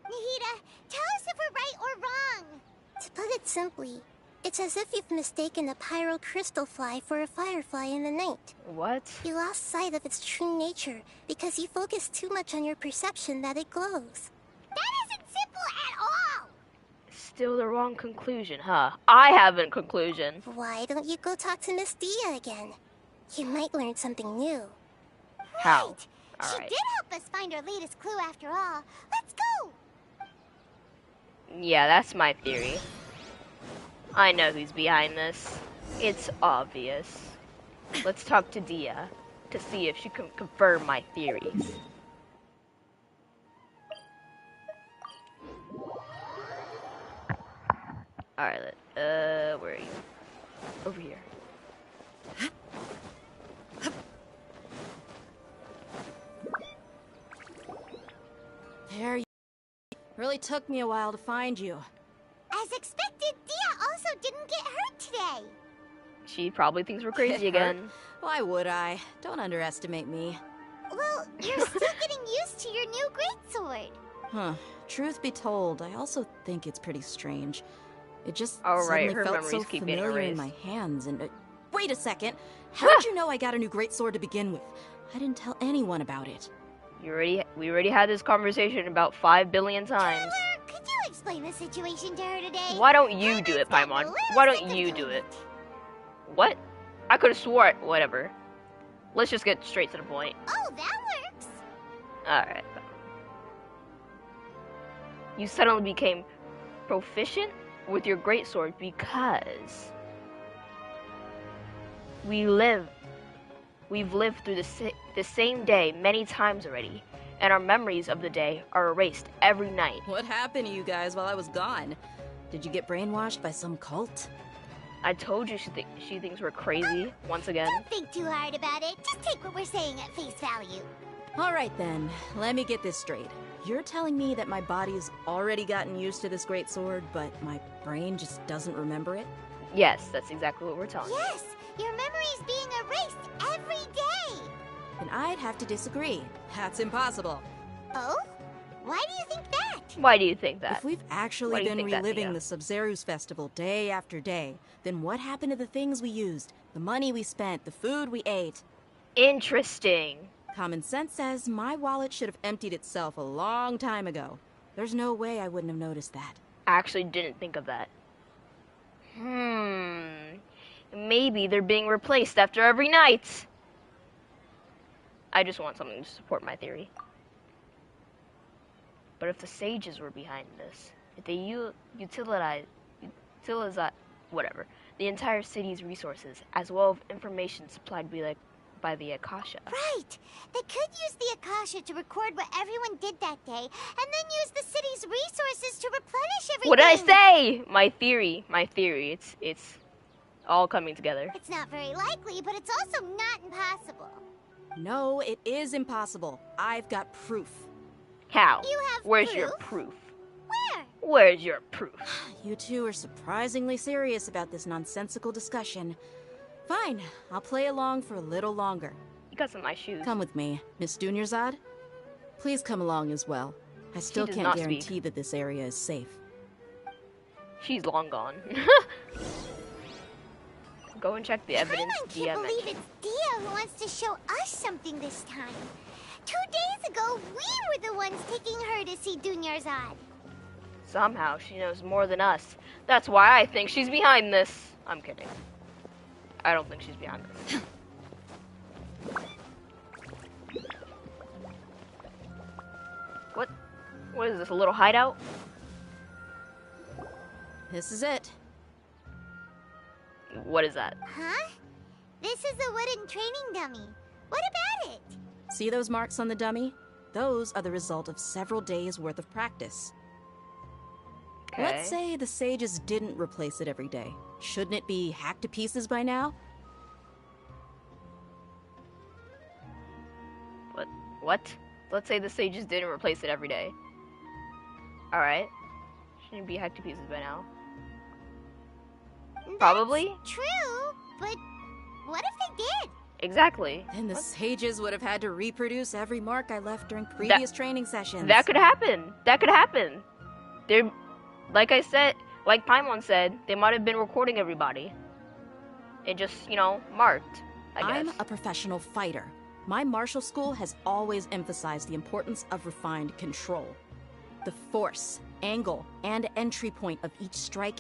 Nahida, tell us if we're right or wrong. To put it simply, it's as if you've mistaken a pyro crystal fly for a firefly in the night. What? You lost sight of its true nature because you focused too much on your perception that it glows. That isn't simple at all. Still the wrong conclusion, huh? I have a conclusion. Why don't you go talk to Miss DEJA again? You might learn something new. How? She Alright. did help us find our latest clue after all. Let's go. Yeah, that's my theory. I know who's behind this. It's obvious. Let's talk to DEJA to see if she can confirm my theories. Alright, where are you? Over here. There you really took me a while to find you. As expected, DEJA also didn't get hurt today. She probably thinks we're crazy Get hurt? again. Why would I? Don't underestimate me. Well, you're still getting used to your new greatsword. Huh. Truth be told, I also think it's pretty strange. It just Oh, right, suddenly her felt memories so keep getting familiar in erased. my hands and... wait a second! How did you know I got a new greatsword to begin with? I didn't tell anyone about it. We already had this conversation about 5 billion times. Could you explain the situation to her today? Why don't you do it, Paimon? Why don't you do it? What? I could have swore it. Whatever. Let's just get straight to the point. Oh, that works. Alright. You suddenly became proficient with your greatsword because we've lived through the same day many times already, and our memories of the day are erased every night. What happened to you guys while I was gone? Did you get brainwashed by some cult? I told you she thinks we're crazy once again. Don't think too hard about it. Just take what we're saying at face value. Alright then, let me get this straight. You're telling me that my body's already gotten used to this greatsword, but my brain just doesn't remember it? Yes, that's exactly what we're telling you. Yes, your memory's being erased every day. Then I'd have to disagree. That's impossible. Oh? Why do you think that? Why do you think that? If we've Why actually do you been think that, reliving Thea? the Sub-Zeru's festival day after day, then what happened to the things we used, the money we spent, the food we ate? Interesting. Common sense says my wallet should have emptied itself a long time ago. There's no way I wouldn't have noticed that. I actually didn't think of that. Maybe they're being replaced after every night. I just want something to support my theory. But if the sages were behind this, if they utilize whatever, the entire city's resources, as well as information supplied by the Akasha. Right. They could use the Akasha to record what everyone did that day, and then use the city's resources to replenish everything. What did I say? My theory. It's all coming together. It's not very likely, but it's also not impossible. No, it is impossible. I've got proof. How? You have Where's proof? your proof? Where? Where's your proof? You two are surprisingly serious about this nonsensical discussion. Fine, I'll play along for a little longer. You got some nice shoes. Come with me, Miss Dunyarzad. Please come along as well. I still does can't not guarantee speak. that this area is safe. She's long gone. Go and check the evidence I DEJA can't believe mentioned. it's DEJA who wants to show us something this time. 2 days ago, we were the ones taking her to see Dunyarzad. Somehow she knows more than us. That's why I think she's behind this. I'm kidding. I don't think she's behind this. What is this, a little hideout? This is it. What is that? Huh? This is a wooden training dummy. What about it? See those marks on the dummy? Those are the result of several days' worth of practice. Okay. Let's say the sages didn't replace it every day. Shouldn't it be hacked to pieces by now? What? Let's say the sages didn't replace it every day. Alright. Shouldn't be hacked to pieces by now. Probably. That's true, but what if they did? Exactly. Then the sages would have had to reproduce every mark I left during previous training sessions. That could happen. That could happen. They're, like I said, like Paimon said, they might have been recording everybody. It just, you know, marked, I guess. I'm a professional fighter. My martial school has always emphasized the importance of refined control. The force, angle, and entry point of each strike